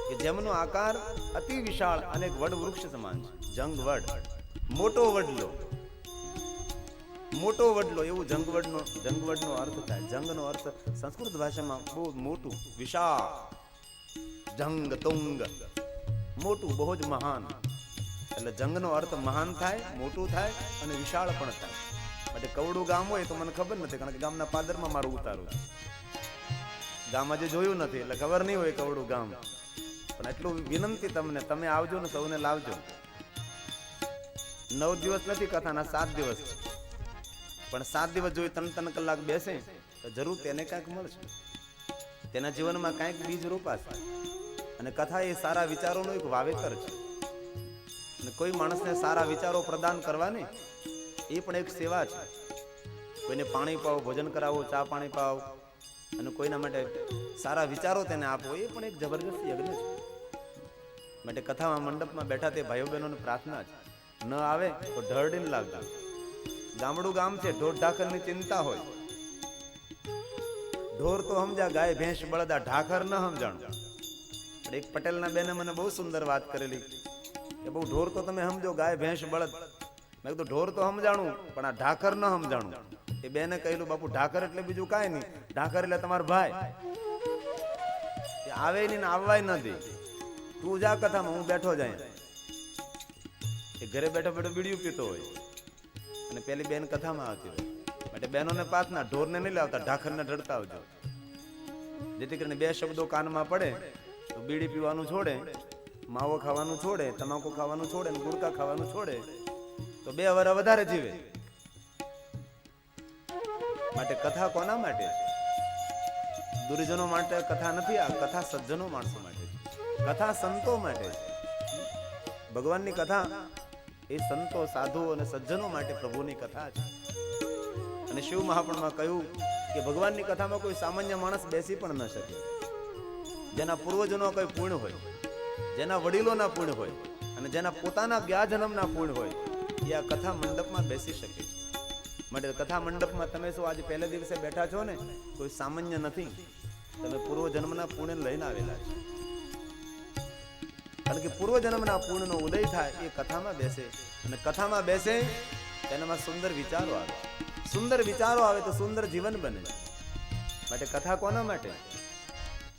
Speaker 1: કે જેમનો આકાર અતિ વિશાળ અને એક વડ વૃક્ષ સમાન છે. જંગ વડ, મોટો વડલો, મોટો વડલો, એવું જંગવડનો અર્થ થાય. જંગનો અર્થ સંસ્કૃત ભાષામાં બહુ મોટું, વિશાળ. જંગ, તુંગ, મોટું, બહુ જ મહાન. એટલે જંગનો અર્થ મહાન થાય, મોટું થાય અને વિશાળ પણ થાય. માટે કવડું ગામ હોય તો મને ખબર નથી, કારણ કે ગામના પાદરમાં મારું ઉતારું છે. ગામમાં જે જોયું નથી એટલે ખબર નહીં હોય કવડું ગામ. પણ એટલું વિનંતી તમને, તમે આવજો ને સૌને લાવજો. 9 દિવસ નથી કથાના, 7 દિવસ છે. પણ 7 દિવસ જોઈ 3-3 કલાક બેસે તો જરૂર તેને કાંઈક મળશે, તેના જીવનમાં કાંઈક બીજ રોપાશે. અને કથા એ સારા વિચારોનું એક વાવેતર છે. અને કોઈ માણસને સારા વિચારો પ્રદાન કરવાની એ પણ એક સેવા છે. કોઈને પાણી પાવો, ભોજન કરાવો, ચા પાણી પાવો, અને કોઈના માટે સારા વિચારો તેને આપો, એ પણ એક જબરજસ્ત યજ્ઞ છે. માટે કથામાં મંડપમાં બેઠા તે ભાઈઓ બહેનોની પ્રાર્થના છે, ન આવે તો ઢળડીને લાવતા. ગામડું ગામ છે, ઢોર ઢાખરની ચિંતા હોય. ઢોર તો સમજા, ગાય ભેંસ બળદ, આ ઢાખર ન સમજાણું. એક પટેલના બેને મને બહુ સુંદર વાત કરેલી કે બહુ ઢોર તો તમે સમજો, ગાય ભેંસ બળદ. મેં કીધું ઢોર તો સમજાણું પણ આ ઢાખર ન સમજાણું. એ બેને કહેલું, બાપુ ઢાકર એટલે બીજું કાંઈ નહીં, ઢાકર એટલે તમારો ભાઈ. આવે નહીં ને આવવાય નથી. તું જા કથામાં, હું બેઠો જાય. એ ઘરે બેઠો બેઠો બીડીયું પીતો હોય અને પેલી બેન કથામાં આવતી હોય. માટે બહેનોને પ્રાર્થના, ઢોરને નહીં લાવતા, ઢાકરને ઢળતા આવજો. જેથી કરીને 2 શબ્દો કાનમાં પડે તો બીડી પીવાનું છોડે, માવો ખાવાનું છોડે, તમાકુ ખાવાનું છોડે, ગુડકા ખાવાનું છોડે તો 2 વર્ષ વધારે જીવે. માટે કથા કોના માટે? દુર્જનો માટે કથા નથી. આ કથા સજ્જનો માણસો માટે છે. કથા સંતો માટે છે. ભગવાનની કથા એ સંતો, સાધુઓ અને સજ્જનો માટે પ્રભુની કથા છે. અને શિવ મહાપુરાણમાં કહ્યું કે ભગવાનની કથામાં કોઈ સામાન્ય માણસ બેસી પણ ન શકે. જેના પૂર્વજનો કોઈ પુણ્ય હોય, જેના વડીલોના પુણ્ય હોય અને જેના પોતાના ગયા જન્મના પુણ્ય હોય, એ આ કથા મંડપમાં બેસી શકે છે. માટે કથા મંડપમાં તમે શું આજે પહેલે દિવસે બેઠા છો ને, કોઈ સામાન્ય નથી. તમે પૂર્વજન્મના પુણ્ય લઈને આવેલા છે. કારણ કે પૂર્વજન્મના પુણ્યનો ઉદય થાય એ કથામાં બેસે, અને કથામાં બેસે તેનામાં સુંદર વિચારો આવે. સુંદર વિચારો આવે તો સુંદર જીવન બને. માટે કથા કોના માટે?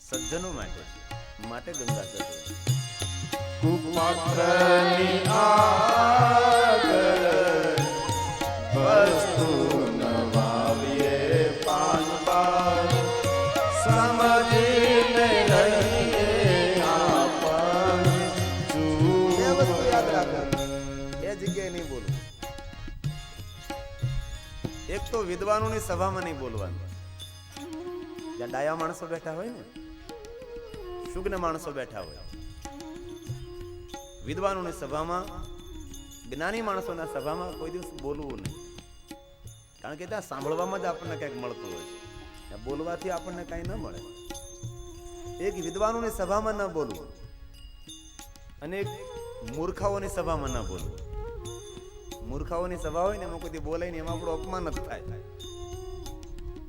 Speaker 1: સજ્જનો માટે. માટે ગંગા સજ્જન
Speaker 2: કુમાત્રની આગળ વસ્તુ નવાવીએ 5 સમજીને રહીએ
Speaker 1: તો વિદ્વાનોની સભામાં નહીં બોલવાનું. જ્યાં ડાયા માણસો બેઠા હોય ને, શુગ્ન માણસો બેઠા હોય, વિદ્વાનોની સભામાં, જ્ઞાની માણસોના સભામાં કોઈ દિવસ બોલવું નહીં. કારણ કે ત્યાં સાંભળવામાં જ આપણને કંઈક મળતું હોય છે, ત્યાં બોલવાથી આપણને કંઈ ન મળે. એક વિદ્વાનોની સભામાં ન બોલવું અને એક મૂર્ખાઓની સભામાં ન બોલવું. મૂર્ખાઓની સભા હોય ને એમાં કોઈ બોલાય ને એમાં આપણું અપમાન જ થાય.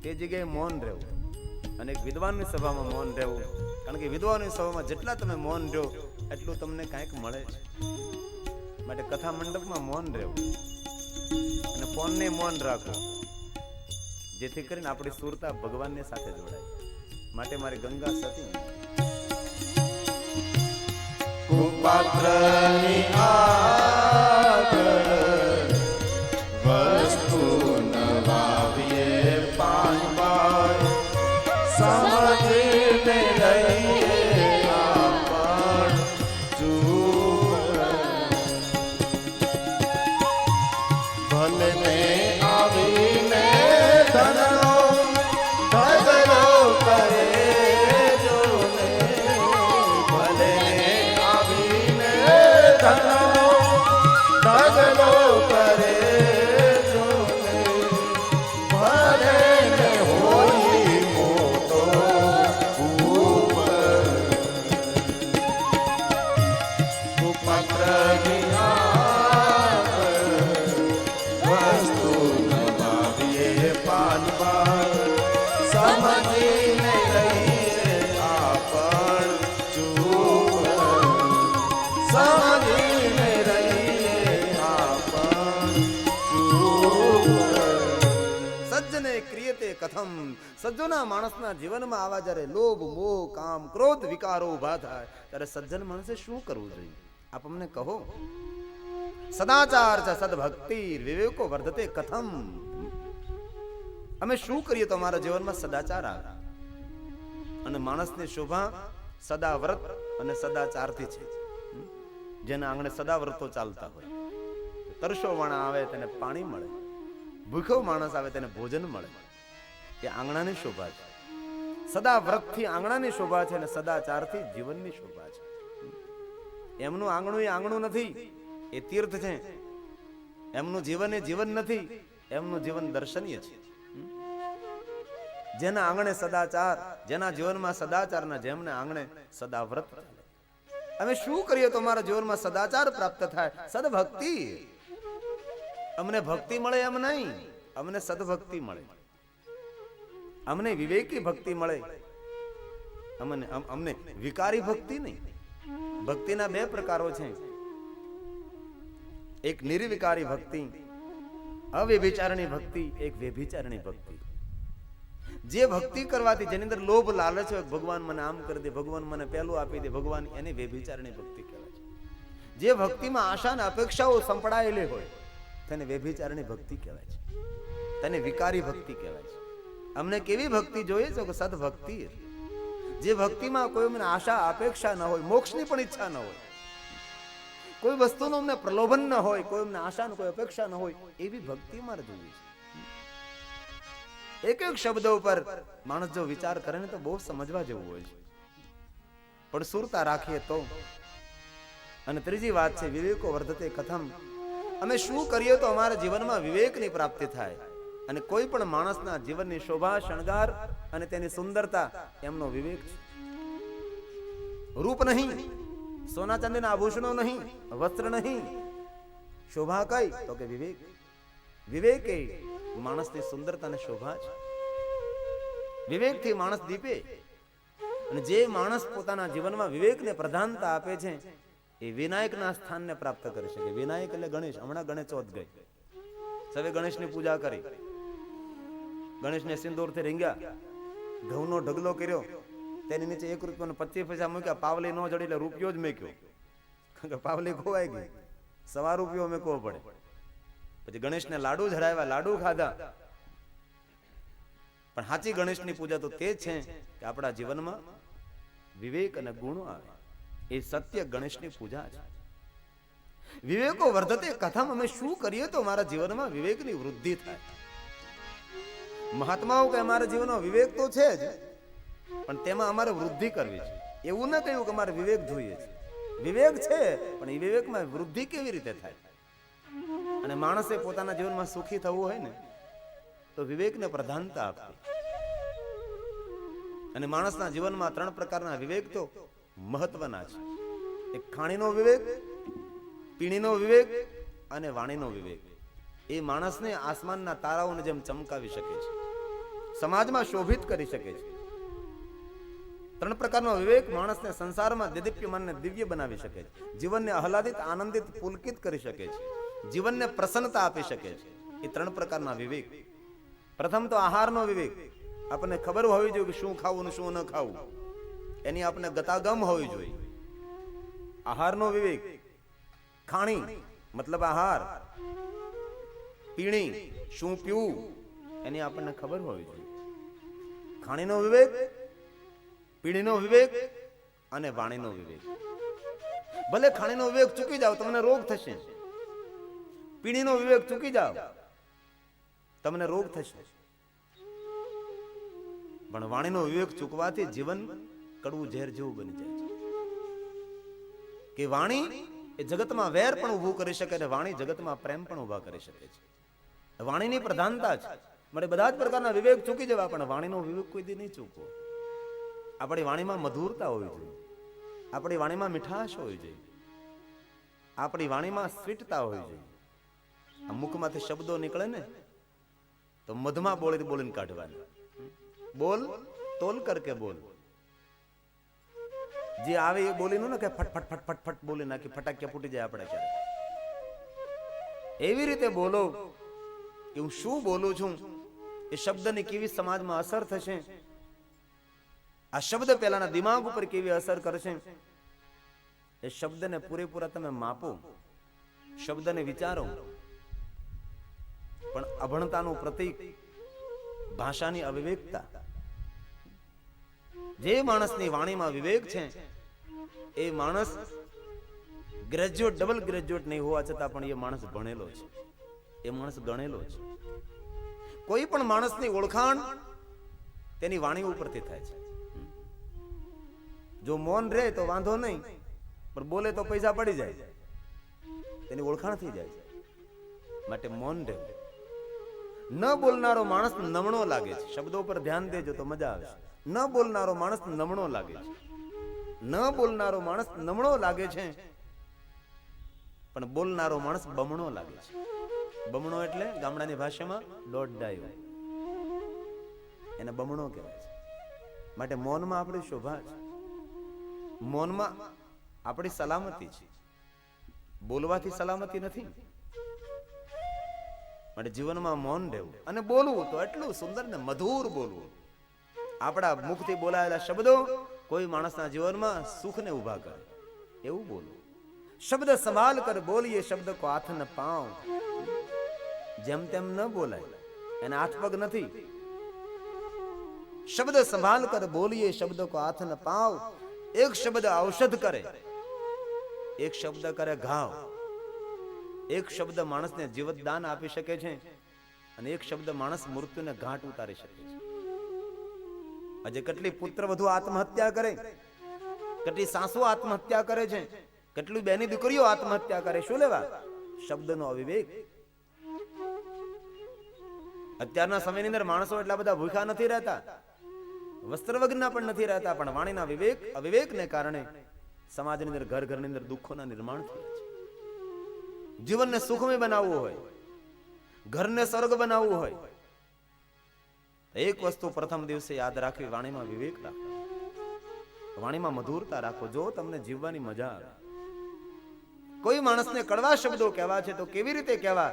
Speaker 1: તે જગ્યાએ મૌન રહેવું. અને એક વિદ્વાનની સભામાં મૌન રહેવું. કારણ કે વિદ્વાનની સભામાં જેટલા તમે મૌન રહો એટલું તમને કાંઈક મળે છે. માટે કથા મંડપમાં મૌન રહેવું અને ફોનને મૌન રાખવું, જેથી કરીને આપણી સુરતા ભગવાનની સાથે જોડાય. માટે મારી ગંગા સતી
Speaker 2: કુપાત્રની આગળ વસ્તુ નવાવીએ પાનબાર સમજીને રહીએ આપણ ચૂર. ભલે ને આવીને ધનનો ઢગલો કરે જોને, ભલે ને આવીને ધનનો ઢગલો કરે જોને, ભલે ને હોય મોટો ઉપર કુપાત્રની આગળ વસ્તુ નવાવીએ પાનબાર સમજીને રહીએ આપણ ચૂર. સમજીને રહીએ આપણ ચૂર.
Speaker 1: સજ્જને ક્રિયતે કથમ. સજ્જોના માણસના જીવનમાં આવા જ્યારે લોભ, મોહ, કામ, ક્રોધ વિકારો ઊભા થાય ત્યારે સજ્જન માણસે શું કરવું જોઈએ? આપ અમને કહો. સદાચાર છે સદભક્તિ વિવેકો વર્ધતે કથમ. અમે શું કરીએ તો અમારા જીવનમાં સદાચાર આવે? અને માણસની શોભા સદા વ્રત અને સદાચારથી છે. જેના આંગણે સદા વ્રતો ચાલતા હોય, તરસો વાણા આવે તેને પાણી મળે, ભૂખ્યો માણસ આવે તેને ભોજન મળે. એ આંગણાની શોભા છે. સદા વ્રતથી આંગણાની શોભા છે અને સદાચારથી જીવનની શોભા છે. એમનું આંગણું એ આંગણું નથી, એ તીર્થ છે. એમનું જીવન એ જીવન નથી, એમનું જીવન દર્શનીય છે. જેના આંગણે સદાચાર, જેના જીવનમાં સદાચારના, જેમને આંગણે સદા વ્રત. અમે શું કરીએ તો અમારા જીવનમાં સદાચાર પ્રાપ્ત થાય? સદભક્તિ. અમને ભક્તિ મળે એમ નહીં, અમને સદભક્તિ મળે, અમને વિવેકી ભક્તિ મળે. અમને વિકારી ભક્તિ નહીં. ભક્તિના બે પ્રકારો છે. એક નિર્વિકારી ભક્તિ, અવ્યભિચારણી ભક્તિ, એક વ્યભિચારણી ભક્તિ. જે ભક્તિ કરવાથી જેની અંદર લોભ લાલચ હોય, ભગવાન મને આમ કરી દે, ભગવાન મને પેલું આપી દે, ભગવાન, એની વ્યભિચારણી ભક્તિ કહેવાય છે. જે ભક્તિમાં આશા અને અપેક્ષાઓ સંપડાયેલી હોય તેને વ્યભિચારણી ભક્તિ કહેવાય છે, તેને વિકારી ભક્તિ કહેવાય છે. અમને કેવી ભક્તિ જોઈએ છે કે સદભક્તિ. જે ભક્તિમાં કોઈ અમને આશા અપેક્ષા ન હોય, મોક્ષની પણ ઈચ્છા ન હોય, કોઈ વસ્તુનું અમને પ્રલોભન ન હોય, કોઈ અમને આશા કોઈ અપેક્ષા ન હોય, એવી ભક્તિ મારે જોઈએ છે. એક એક શબ્દ ઉપર માણસ જો વિચાર કરે ને તો બહુ સમજવા જેવું હોય છે, પણ સુરતા રાખીએ તો. અને ત્રીજી વાત છે વિવેકો વર્ધતે કથમ. અમે શું કરીએ તો અમારા જીવનમાં વિવેકની પ્રાપ્તિ થાય. અને કોઈ પણ માણસના જીવનની શોભા, શણગાર અને તેની સુંદરતા એમનો વિવેક છે. રૂપ નહીં, સોના ચાંદીના આભૂષણો નહીં, વસ્ત્ર નહીં. શોભા કઈ તો કે વિવેક. વિવેક એ માણસની સુંદરતા અને શોભા છે. વિવેકથી માણસ દીપે. અને જે માણસ પોતાના જીવનમાં વિવેકને પ્રધાનતા આપે છે એ વિનાયકના સ્થાનને પ્રાપ્ત કરી શકે. વિનાયક એટલે ગણેશ. હમણાં ગણેશ ચોથ ગઈ, સવે ગણેશની પૂજા કરી, ગણેશને સિંદૂરથી રીંગ્યા, ઘઉંનો ઢગલો કર્યો, તેની નીચે 1 રૂપિયાનો 25 પૈસા મૂક્યા. પાવલી નો જડી એટલે રૂપિયો જ મેક્યો, કારણ કે પાવલી ખોવાઈ ગઈ. 1.25 રૂપિયો મેકવો પડે. પછી ગણેશને લાડુ ચડાવ્યા, લાડુ ખાધા. પણ સાચી ગણેશની પૂજા તો તે છે કે આપણા જીવનમાં વિવેક અને ગુણો આવે. એ સત્ય ગણેશની પૂજા છે. વિવેકો વર્ધતે કથમ. અમે શું કરીએ તો મારા જીવનમાં વિવેકની વૃદ્ધિ થાય. મહાત્માઓ કે અમારા જીવનનો વિવેક તો છે જ, પણ તેમાં અમારે વૃદ્ધિ કરવી છે. એવું ન કહ્યું કે અમારે વિવેક જોઈએ છે. વિવેક છે, પણ એ વિવેકમાં વૃદ્ધિ કેવી રીતે થાય? અને માણસે પોતાના જીવનમાં સુખી થવું હોય ને તો વિવેકને પ્રધાનતા આપવી. અને માણસના જીવનમાં 3 પ્રકારના વિવેક તો મહત્વના છે. એક ખાણીનો વિવેક, પીણીનો વિવેક અને વાણીનો વિવેક. એ માણસને આસમાનના તારાઓને જેમ ચમકાવી શકે છે, સમાજમાં શોભિત કરી શકે છે. 3 પ્રકારનો વિવેક માણસને સંસારમાં દેદીપ્યમાનને દિવ્ય બનાવી શકે છે, જીવનને આહલાદિત, આનંદિત, પુલકિત કરી શકે છે, જીવનને પ્રસન્નતા આપી શકે છે. એ 3 પ્રકારના વિવેક. પ્રથમ તો આહારનો વિવેક. આપણને ખબર હોવી જોઈએ કે શું ખાવું ને શું ન ખાવું, એની આપણે ગતાગમ હોવી જોઈએ. આહારનો વિવેક. ખાણી મતલબ આહાર, પીણી શું પીવું એની આપણને ખબર હોવી જોઈએ. ખાણીનો વિવેક, પીણીનો વિવેક અને વાણીનો વિવેક. ભલે ખાણીનો વિવેક ચૂકી જાવ તમને રોગ થશે, પીણીનો વિવેક ચૂકી જાવ તમને રોગ થશે, પણ વાણીનો વિવેક ચૂકવાથી જીવન કડવું ઝેર જેવું બની જાય છે. કે વાણી એ જગતમાં વેર પણ ઊભું કરી શકે અને વાણી જગતમાં પ્રેમ પણ ઊભા કરી શકે છે. વાણીની પ્રધાનતા છે. મને બધા જ પ્રકારના વિવેક ચૂકી જવા, પણ વાણીનો વિવેક કોઈ દી નહીં ચૂકવો. આપણી વાણીમાં મધુરતા હોવી જોઈએ, આપણી વાણીમાં મીઠાશ હોવી જોઈએ, આપણી વાણીમાં સ્વીટતા હોવી જોઈએ. આ મુખમાંથી શબ્દો નીકળે ને તો મધમાં બોલી બોલીને કાઢવાની. બોલ તોલ કરકે બોલ. જે આવે એ બોલીનું ને કે ફટફટ ફટફટ ફટ બોલી નાખી ફટાક્યા ફૂટી જાય આપણે ક્યારે. એવી રીતે બોલો કે હું શું બોલું છું, એ શબ્દની કેવી સમાજમાં અસર થશે, આ શબ્દ પેલાના દિમાગ ઉપર કેવી અસર કરશે, એ શબ્દને પૂરેપૂરા તમે માપો, શબ્દને વિચારો. પણ અભણતાનું પ્રતીક ભાષાની અવિવેકતા. જે માણસની વાણીમાં વિવેક છે એ માણસ ગ્રેજ્યુએટ, ડબલ ગ્રેજ્યુએટ નહીં હોવા છતાં પણ એ માણસ ભણેલો છે, એ માણસ ગણેલો છે. કોઈ પણ માણસની ઓળખાણ તેની વાણી ઉપરથી થાય છે. જો મૌન રહે તો વાંધો નહીં, પણ બોલે તો પૈસા પડી જાય, તેની ઓળખાણ થઈ જાય છે. માટે મૌન રહેવું. ન બોલનારો માણસ નમણો લાગે છે. શબ્દો પર ધ્યાન દેજો તો મજા આવશે. ન બોલનારો માણસ નમણો લાગે છે. ન બોલનારો માણસ નમણો લાગે છે, પણ બોલનારો માણસ બમણો લાગે છે. બમણો એટલે ગામડાની ભાષામાં દોઢ-ડાયો, એને બમણો કહેવાય છે. માટે મૌનમાં આપણી શોભા છે, મૌનમાં આપણી સલામતી છે. બોલવાથી સલામતી નથી. માટે જીવનમાં મૌન રહેવું અને બોલવું તો એટલું સુંદર ને મધુર બોલવું. આપણા મુખથી બોલાયેલા શબ્દો કોઈ માણસના જીવનમાં સુખને ઉભા કરે એવું બોલવું. શબ્દ સંભાળ કર બોલીએ, શબ્દ કો હાથ ન પાઉં. જેમ તેમ ન બોલાય, એને હાથ પગ નથી. શબ્દ સંભાળ કર બોલીએ, શબ્દ કો હાથ ન પાઉં. એક શબ્દ ઔષધ કરે, એક શબ્દ કરે ઘાવ. એક શબ્દ માણસને જીવતદાન આપી શકે છે અને એક શબ્દ માણસ મૃત્યુને ઘાટ ઉતારી શકે છે. આજે કેટલી પુત્ર વધુ આત્મહત્યા કરે, કેટલી સાસુ આત્મહત્યા કરે છે, કેટલી બેની દીકરીઓ આત્મહત્યા કરે. શું લેવા? શબ્દનો અવિવેક. અત્યારના સમયની અંદર માણસો એટલા બધા ભૂખ્યા નથી રહેતા, વસ્ત્ર વગરના પણ નથી રહેતા, પણ વાણીના વિવેક અવિવેકને કારણે સમાજની અંદર ઘર ઘરની અંદર દુઃખોના નિર્માણ થયા છે. જીવનને સુખમય બનાવવું હોય, ઘરને સ્વર્ગ બનાવવું હોય, એક વસ્તુ પ્રથમ દિવસે યાદ રાખવી, વાણીમાં વિવેક રાખો, વાણીમાં મધુરતા રાખો. જો તમને જીવવાની મજા આવે. કોઈ માણસને કડવા શબ્દો કહેવા છે તો કેવી રીતે કહેવા?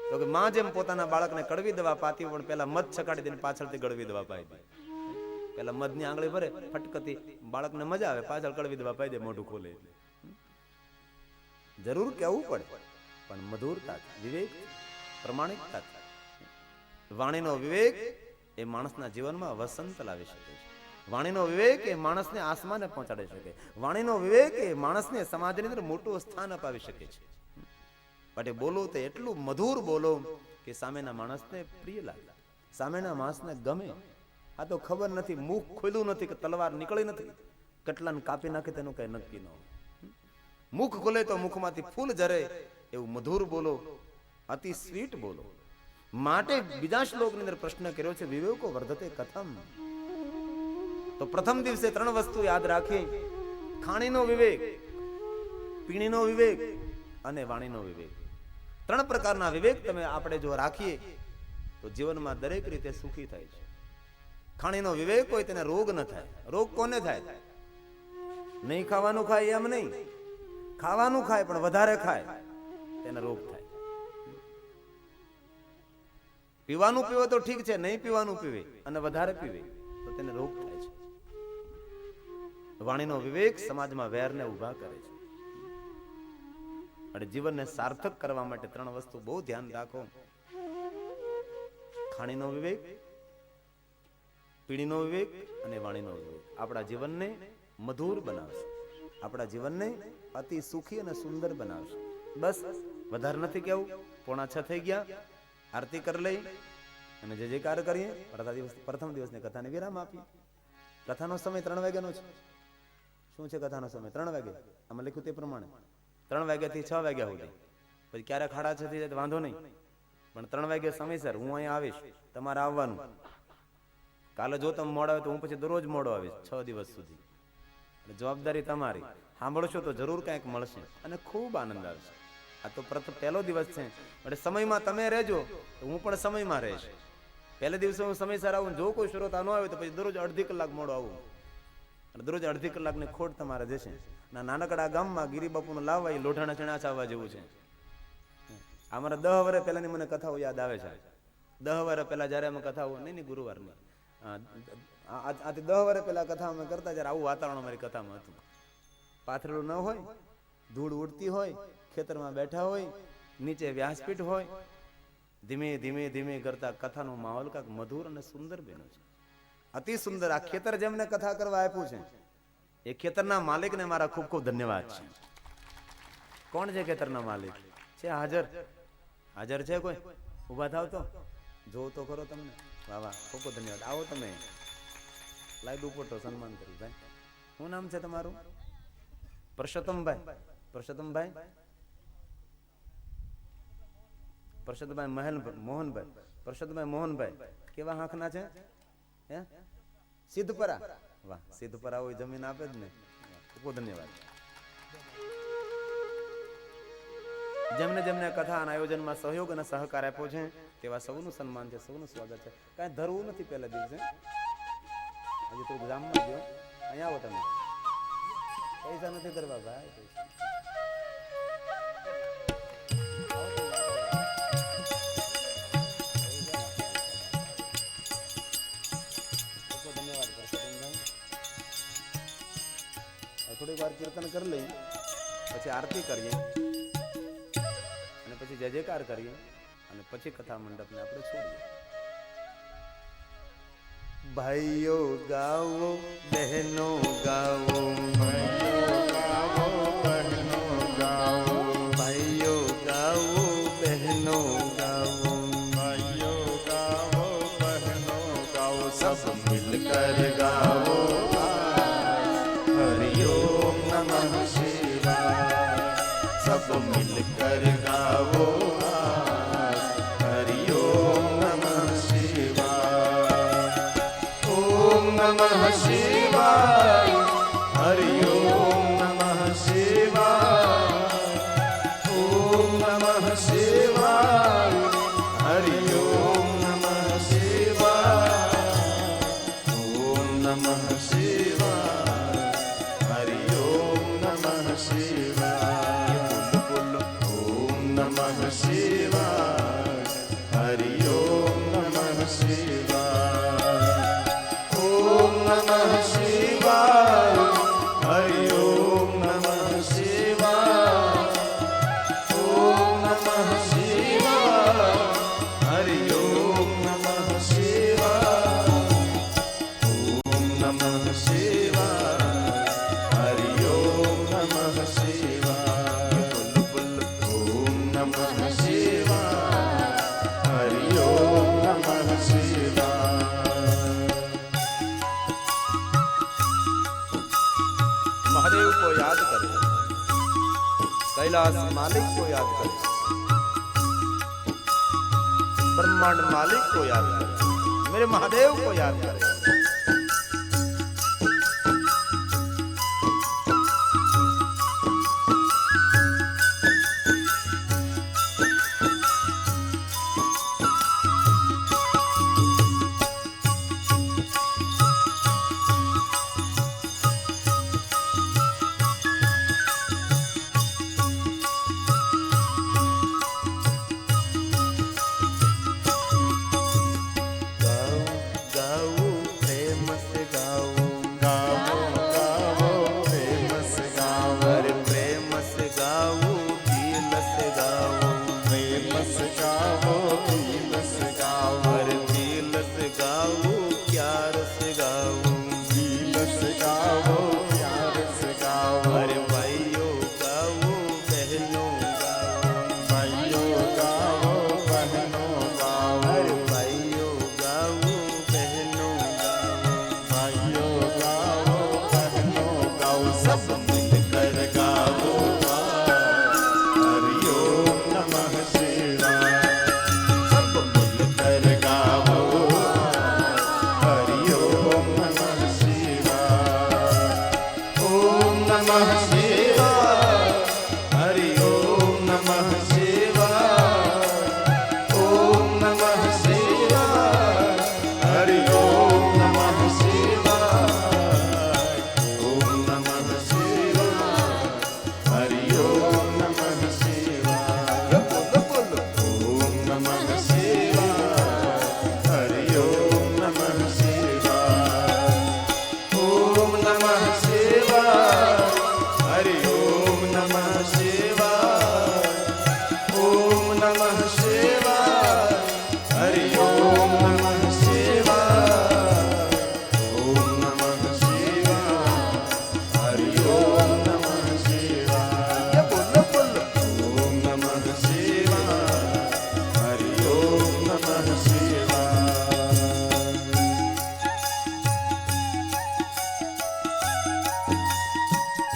Speaker 1: તો કે માં જેમ પોતાના બાળકને કડવી દવા પાતી પણ પેલા મધ છકાડી દઈને પાછળથી ગળવી દવા પાઈ દે. પેલા મધની આંગળી ભરે ફટકતી, બાળકને મજા આવે, પાછળ કડવી દવા પાઈ દે, મોઢું ખોલે. જરૂર કહેવું પડે, પણ મધુરતા, વિવેક, પ્રમાણિકતા. વાણીનો વિવેક એ માણસના જીવનમાં વસંત લાવી શકે છે. વાણીનો વિવેક એ માણસને આસમાને પહોંચાડી શકે. વાણીનો વિવેક એ માણસને સમાજની અંદર મોટું સ્થાન અપાવી શકે છે. માટે બોલો તો એટલું મધુર બોલો કે સામેના માણસને પ્રિય લાગે. સામેના માણસને ગમે. આ તો ખબર નથી, મુખ ખોલ્યું નથી કે તલવાર નીકળી નથી, કેટલાને કાપી નાખે તેનું કઈ નક્કી ન હોય. મુખ ખોલે તો મુખમાંથી ફૂલ ઝરે એવું મધુર બોલો, અતિ સ્વીટ બોલો. માટે બીજા શ્લોકની અંદર પ્રશ્ન કર્યો છે, વિવેકો વર્ધતે કથમ. તો પ્રથમ દિવસે 3 વસ્તુ યાદ રાખી: ખાણીનો વિવેક, પીણીનો વિવેક અને વાણીનો વિવેક. 3 પ્રકારના વિવેક તમે આપણે જો રાખીએ તો જીવનમાં દરેક રીતે સુખી થાય છે. ખાણીનો વિવેક હોય તેને રોગ ન થાય. રોગ કોને થાય? નહીં ખાવાનું ખાય એમ નહીં, ખાવાનું ખાય પણ વધારે ખાય તેને રોગ થાય. પીવાનું પીવે તો ઠીક છે, નહીં પીવાનું પીવે અને વધારે પીવે તો તેને રોગ થાય છે. વાણીનો વિવેક સમાજમાં વેરને ઉભા કરે છે. અને જીવનને સાર્થક કરવા માટે 3 વસ્તુ બહુ ધ્યાન રાખો: ખાણીનો વિવેક, પીણીનો વિવેક અને વાણીનો વિવેક. આપણા જીવનને મધુર બનાવશે, આપણા જીવનને અતિ સુખી અને સુંદર બનાવશે. બસ વધારે નથી કેવું. 5:45 થઈ ગયા. આરતી કરી લઈ અને જય જયકાર કરીએ. પ્રથમ દિવસની કથાને વિરામ આપીએ. કથાનો સમય 3 વાગ્યાનો છે. શું છે કથાનો સમય? 3 વાગે. આમાં લખ્યું તે પ્રમાણે 3 વાગ્યાથી 6 વાગ્યા સુધી. પછી ક્યારેક 6:30 થઈ જાય તો વાંધો નહીં, પણ 3 વાગે સમયસર હું અહીંયા આવીશ. તમારે આવવાનું. કાલે જો તમે મોડા આવે તો હું પછી દરરોજ મોડો આવીશ 6 દિવસ સુધી. એટલે જવાબદારી તમારી. સાંભળશો તો જરૂર કંઈક મળશે અને ખૂબ આનંદ આવશે. આ તો પહેલો દિવસ છે એટલે સમયમાં તમે રહેજો તો હું પણ સમયમાં રહીશ. પહેલે દિવસે હું સમયસર આવું. જો કોઈ શ્રોતા ન આવે તો પછી દરરોજ અડધી કલાક મોડો આવું. અને દરરોજ અડધી કલાકની ખોટ તમારે જશે. નાનકડા ગામમાં ગિરિબાપુનું લાવવા એ લોઢાના ચણા ચાવવા જેવું છે. અમારા 10 વર્ષ પહેલાની મને કથાઓ યાદ આવે છે. 10 વર્ષ પહેલા જયારે અમે કથાઓ નહીં ગુરુવારની આથી 10 વર્ષ પહેલા કથા અમે કરતા ત્યારે આવું વાતાવરણ અમારી કથામાં હતું. પાથરેલું ન હોય, ધૂળ ઉડતી હોય, ખેતરમાં બેઠા હોય, નીચે વ્યાસપીઠ હોય, ધીમે ધીમે ધીમે કરતા કથાનો માહોલ કાંક મધુર અને સુંદર બન્યો છે. અતિ સુંદર. આ ખેતર જેમને કથા કરવા આપ્યું છે એ ખેતરના માલિકને મારા ખૂબ ખૂબ ધન્યવાદ છે. કોણ છે ખેતરના માલિક? છે હાજર? હાજર છે કોઈ? ઉભા થાવ તો જોવો તો ખરો તમને. વાહ વાહ, ખૂબ ખૂબ ધન્યવાદ. આવો તમે, લાઈવ ઉપર તો સન્માન કર્યું. ભાઈ શું નામ છે તમારું? પરસોત્તમભાઈ. પરસોત્તમભાઈ, પરસોત્તમભાઈ મોહનભાઈ. પરસોત્તમભાઈ મોહનભાઈ કેવા આંખના છે? હે, સિદ્ધપરા. વાહ, સિદ્ધપરા હોય જમીન આપે જ ને. ખૂબ ધન્યવાદ. જેમને જેમને કથા અને આયોજનમાં સહયોગ અને સહકાર આપ્યો છે તેવા સૌનું સન્માન છે, સૌનું સ્વાગત છે. કાંઈ ધરવું નથી પહેલા દિવસે. હજી તો ગામમાં ગયો. અહીંયા આવો તમે. પૈસા નથી ધરવા ભાઈ. થોડીક વાર કીર્તન કરી લઈએ, પછી આરતી કરીએ અને પછી જય જયકાર કરીએ અને પછી કથા મંડપને આપણે છોડીએ. ભાઈઓ ગાવો, બહેનો ગાવો,
Speaker 2: ભાઈઓ ગાવો, બહેનો ગાવો,
Speaker 1: ભાઈઓ ગાવો, બહેનો ગાવો,
Speaker 2: ભાઈઓ ગાવો, બહેનો ગાવો, सब मिलकर गाओ हरिओम नमः शिवाय. सब मिलकर गाओ हरिओम नमः शिवाय. ओम नमः शिवाय. हरिओम नमः शिवाय. ओम नमः शिवाय. हरिओम नमः शिवाय. ओम नमः शिवाय. हरिओम नमः शिवाय. ओम नमः शिवाय. हरिओम नमः शिवाय. ओम नमः शिवाय.
Speaker 1: महादेव को याद करे, कैलाश मालिक को याद करे, ब्रह्मांड मालिक को याद करे, मेरे महादेव को याद करे।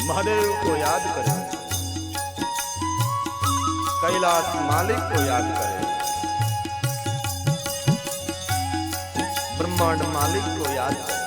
Speaker 1: महादेव को याद करे, कैलाश मालिक को याद करे, ब्रह्मांड मालिक को याद करे।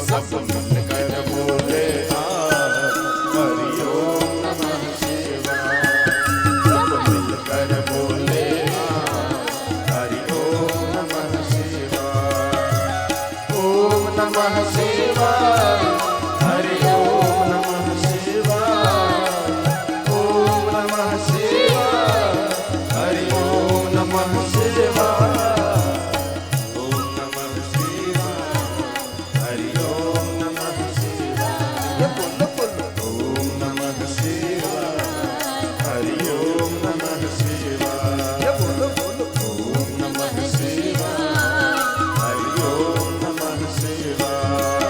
Speaker 2: सब मिलकर बोले हरि ओम नमः शिवाय। सब मिलकर बोले हरि ओम नमः शिवाय। ओम नमः शिवाय। हरि ओम नमः शिवाय। ओम नमः शिवाय। हरि ओम नमः शिवाय। Shiva.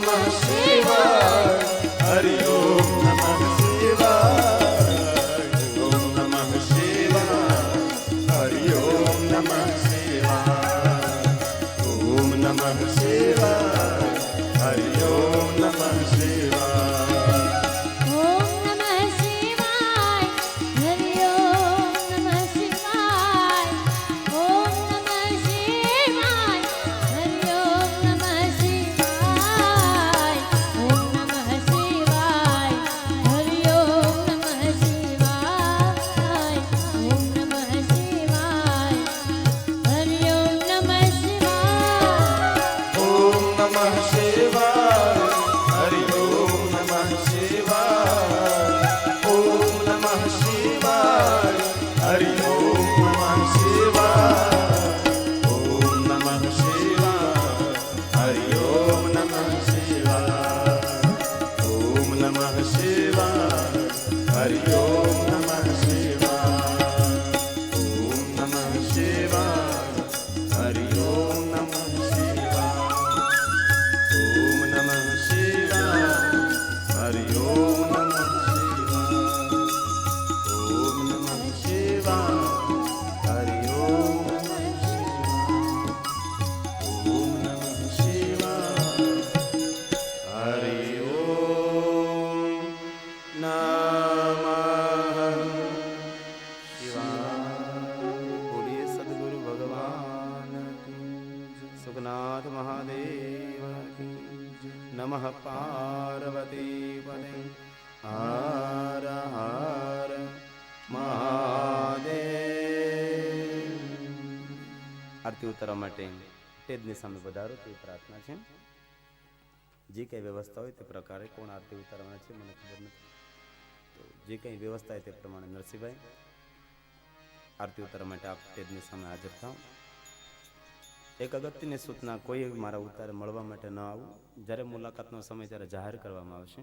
Speaker 2: નમઃ શિવાય હરિ ઓમ નમઃ શિવાય ઓમ નમઃ શિવાય હરિ ઓમ નમઃ શિવાય ઓમ નમઃ શિવાય હરિ ઓમ નમઃ શિવાય
Speaker 3: ઓમ નમઃ શિવાય હરિ ઓમ નમઃ શિવાય ઓમ નમઃ શિવાય હરિ ઓમ નમઃ શિવાય ઓમ નમઃ શિવાય હરિ ઓમ નમઃ શિવાય ઓમ નમઃ શિવાય હરિ ઓમ નમઃ શિવાય
Speaker 2: ઓમ નમઃ શિવાય હરિ ઓમ નમઃ શિવાય ઓમ નમઃ શિવાય હરિ ઓમ નમઃ શિવાય ઓમ નમઃ શિવાય હરિ ઓમ નમઃ શિવાય ઓમ નમઃ શિવાય હરિ ઓમ નમઃ શિવાય ઓમ નમઃ શિવાય હરિ ઓમ નમઃ
Speaker 1: બોલીએ સદગુરુ ભગવાન કી સુખનાથ મહાદેવ કી નમઃ પાર્વતી પદે હર હર મહાદેવ. આરતી ઉતારવા માટે સ્ટેજની સામે પધારો તે પ્રાર્થના છે. જે કંઈ વ્યવસ્થા હોય તે પ્રકારે કોણ આરતી ઉતારવાના છે મને ખબર નથી, તો જે કંઈ વ્યવસ્થા હોય તે પ્રમાણે નરસિંહભાઈ આરતી ઉતારવા માટે આપ સ્ટેજની સામે હાજર થાવ. એક અગત્યની સૂચના, કોઈ મારા ઉતારે મળવા માટે ન આવું. જ્યારે મુલાકાતનો સમય ત્યારે જાહેર કરવામાં આવશે.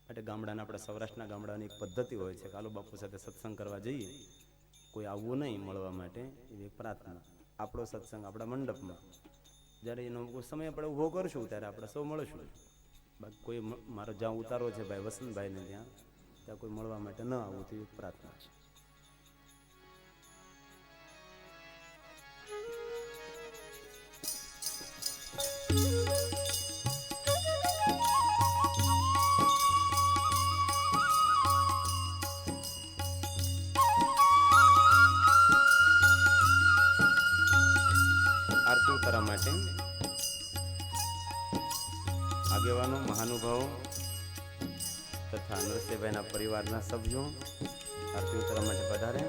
Speaker 1: માટે ગામડાના, આપણા સૌરાષ્ટ્રના ગામડાની એક પદ્ધતિ હોય છે, કાલુ બાપુ સાથે સત્સંગ કરવા જઈએ, કોઈ આવવું નહીં મળવા માટે, એવી એક પ્રાર્થના. આપણો સત્સંગ આપણા મંડપમાં, જ્યારે એનો સમય આપણે ઊભો કરશું ત્યારે આપણે સૌ મળશું. બાકી કોઈ મારો જ્યાં ઉતારો છે ભાઈ વસંતભાઈને ત્યાં કોઈ મળવા માટે ન આવવું, તેવી એક પ્રાર્થના છે. આરતી ઉતારવા માટે આગેવાનો, મહાનુભાવો તથા નરસિંહભાઈના પરિવારના સભ્યો આરતી ઉતારવા માટે પધારે.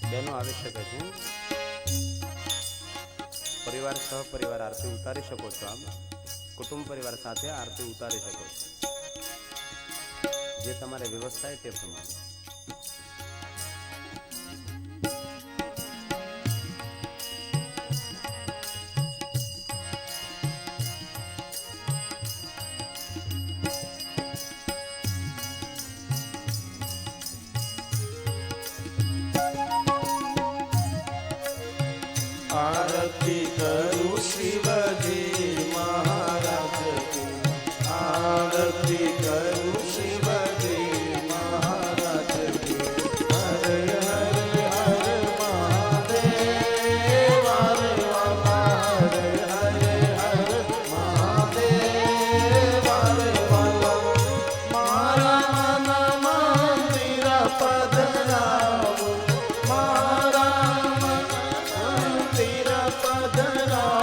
Speaker 1: બહેનો આવી શકે છે. પરિવાર સહપરિવાર આરતી ઉતારી શકો છો. આમ કુટુંબ પરિવાર સાથે આરતી ઉતારી શકો છો. જે તમારે વ્યવસ્થા હોય તે પ્રમાણે.
Speaker 2: આરતી કરું શિવજી મહારાજ કી, આરતી કરું શિવજી મહારાજ કી. હરે હરે હરે મહાદેવ, હરે બાબા, હરે હરે હરે મહાદેવ, હરે બાબા. મારા મન મંદિર પધરાવો, મારા મંદિર પધરાવો.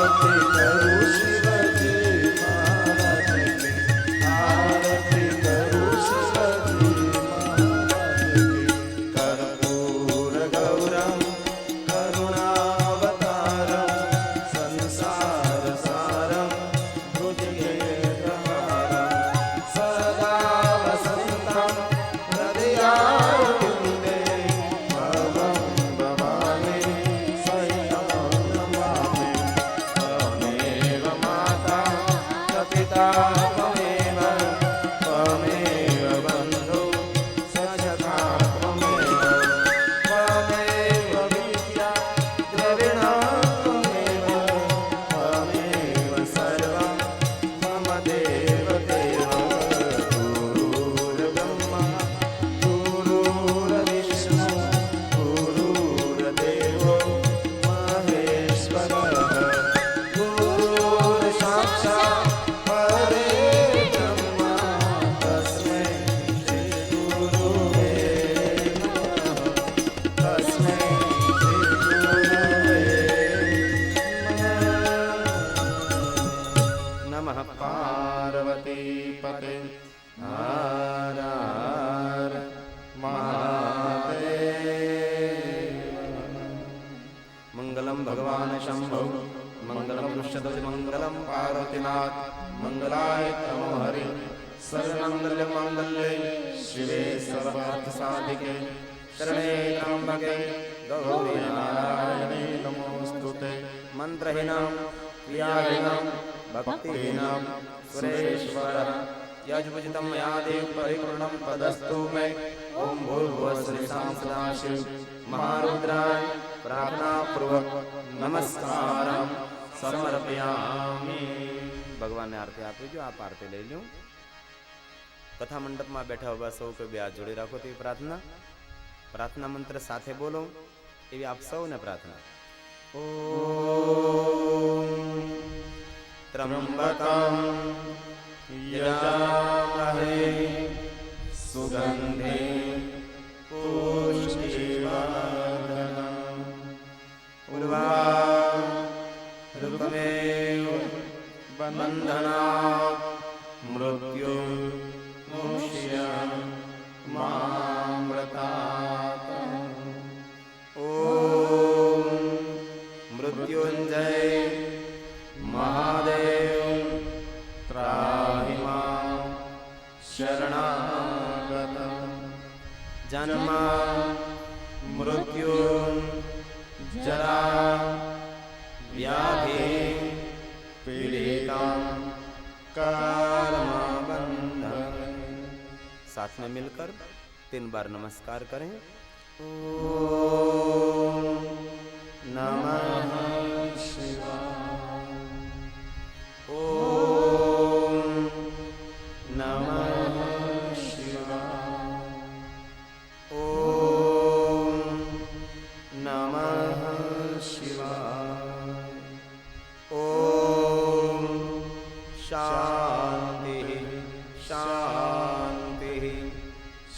Speaker 2: આરતી કરું શિવજી મહારાજ કી આરતી કરું શિવજી મહારાજ કી કર્પૂર ગૌરમ કરુણાવતારમ સંસાર સારમ ભુજગેન્દ્રહારમ સદા વસંતમ હૃદયારવિંદે ભવં ભવાની સ્વયં નમામિ ત્વમેવ માતા પ્રપિતા ત્વમેવ ત્વમેવ બંધુ સખા ત્વમેવ ત્વમેવ વિદ્યા દ્રવિણા ત્વમેવ ત્વમેવ સર્વં મમ દેવ દેવ ગુરુર્બ્રહ્મા ગુરુર્વિષ્ણુ ગુરુર્દેવો મહેશ્વરઃ ગુરુર્સાક્ષાત્ પરબ્રહ્મા તસ્મૈ શ્રી ગુરુવે નમઃ તસ્મૈ શ્રી ગુરુવે નમઃ પાર્વતી પતે હર હર મહાદેવ મંગલમ ભગવાન શંભો મંગલમ વૃષધ્વજ મંગલમ પાર્વતીનાથ મંગલાય તમો હરિ સર્વમંગલ મંગલ્યે શિવે સર્વાર્થ સાધિકે શરણે ત્રંબકે ગૌરી નારાયણે નમોસ્તુતે મંત્રહીનામ ક્રિયાહીનામ ભક્તિહીનામ સુરેશ્વર યજુભુજિતમ મયા દેવ પરિપૂર્ણમ પદસ્તુ મે ઓમ ભૂર્ભુવસ્સુરિસાં સદાશિવ મહારુદ્રાય પ્રાર્થનાપૂર્વક નમસ્કારમ સમર્પયામિ. ભગવાનને આરતી આપી જો, આપ આરતી લઈ લ્યો. કથા મંડપમાં બેઠા ઉભા સૌ કોઈ બે હાથ જોડી રાખો તેવી પ્રાર્થના. પ્રાર્થના મંત્ર સાથે બોલો એવી આપ સૌને પ્રાર્થના. ઓમ ત્રંબકમ યજામહે સુગંધે પુષ્ટિવર્ધનમ ઉર્વારુકમેવ બંધનાत् મૃત્યુર્મુક્ષ્ય મામૃતાत्. ઓમ મૃત્યુંજય મહાદેવ ત્રાહિ માં શરણાગતં જન્મ મૃત્યુ જરા વ્યાધિ पीड़ितां कर्मबन्धन. साथ में मिलकर 3 बार नमस्कार करें. ओम नमः शिवाय. ओम नमः शिवाय. ओम नमः शिवाय. ओम शांति शांति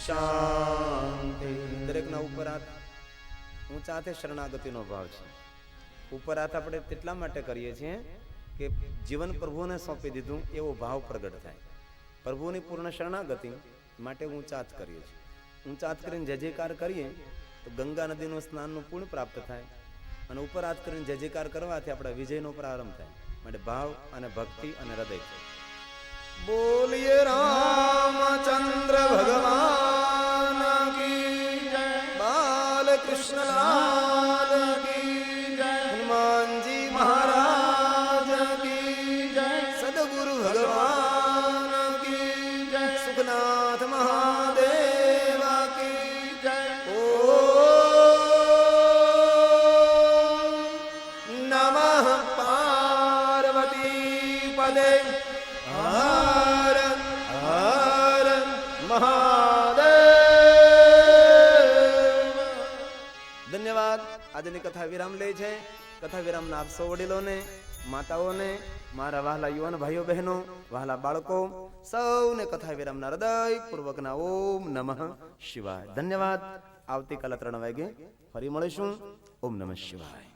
Speaker 2: शांति. દરેકના ઉપર હાથ ઊંચા હાથે શરણાગતિનો ભાવ છે. ઉપર હાથ આપણે તેટલા માટે કરીએ છીએ કે જીવન પ્રભુને સોંપી દીધું એવો ભાવ પ્રગટ થાય. પ્રભુની પૂર્ણ શરણાગતિ માટે ઊંચા હાથ કરીએ છીએ. ઊંચા હાથ કરીને જય જયકાર કરીએ તો ગંગા નદીનું સ્નાનનું પુણ્ય પ્રાપ્ત થાય અને ઉપર હાથ કરીને જય જયકાર કરવાથી આપણા વિજયનો પ્રારંભ થાય. માટે ભાવ અને ભક્તિ અને હૃદય છે. બોલીએ રામચંદ્ર ભગવાન કી જય. બાલકૃષ્ણ લાલ કી જય. હનુમાનજી મહારાજ કી જય. સદગુરુ ભગવાન કી જય. સુખનાથ મહાદેવ કી જય. ઓમ નમઃ પાર્વતી પદે હર હર મહાદેવ. ધન્યવાદ. આજની કથા વિરામ લે છે. કથા વિરામના આપ સૌ વડીલોને, માતાઓને, મારા વહાલા યુવાન ભાઈઓ બહેનો, વહાલા બાળકો સૌને કથા વિરામના હૃદય પૂર્વકના ઓમ નમઃ શિવાય. ધન્યવાદ. આવતીકાલે 3 વાગે ફરી મળીશું. ઓમ નમઃ શિવાય.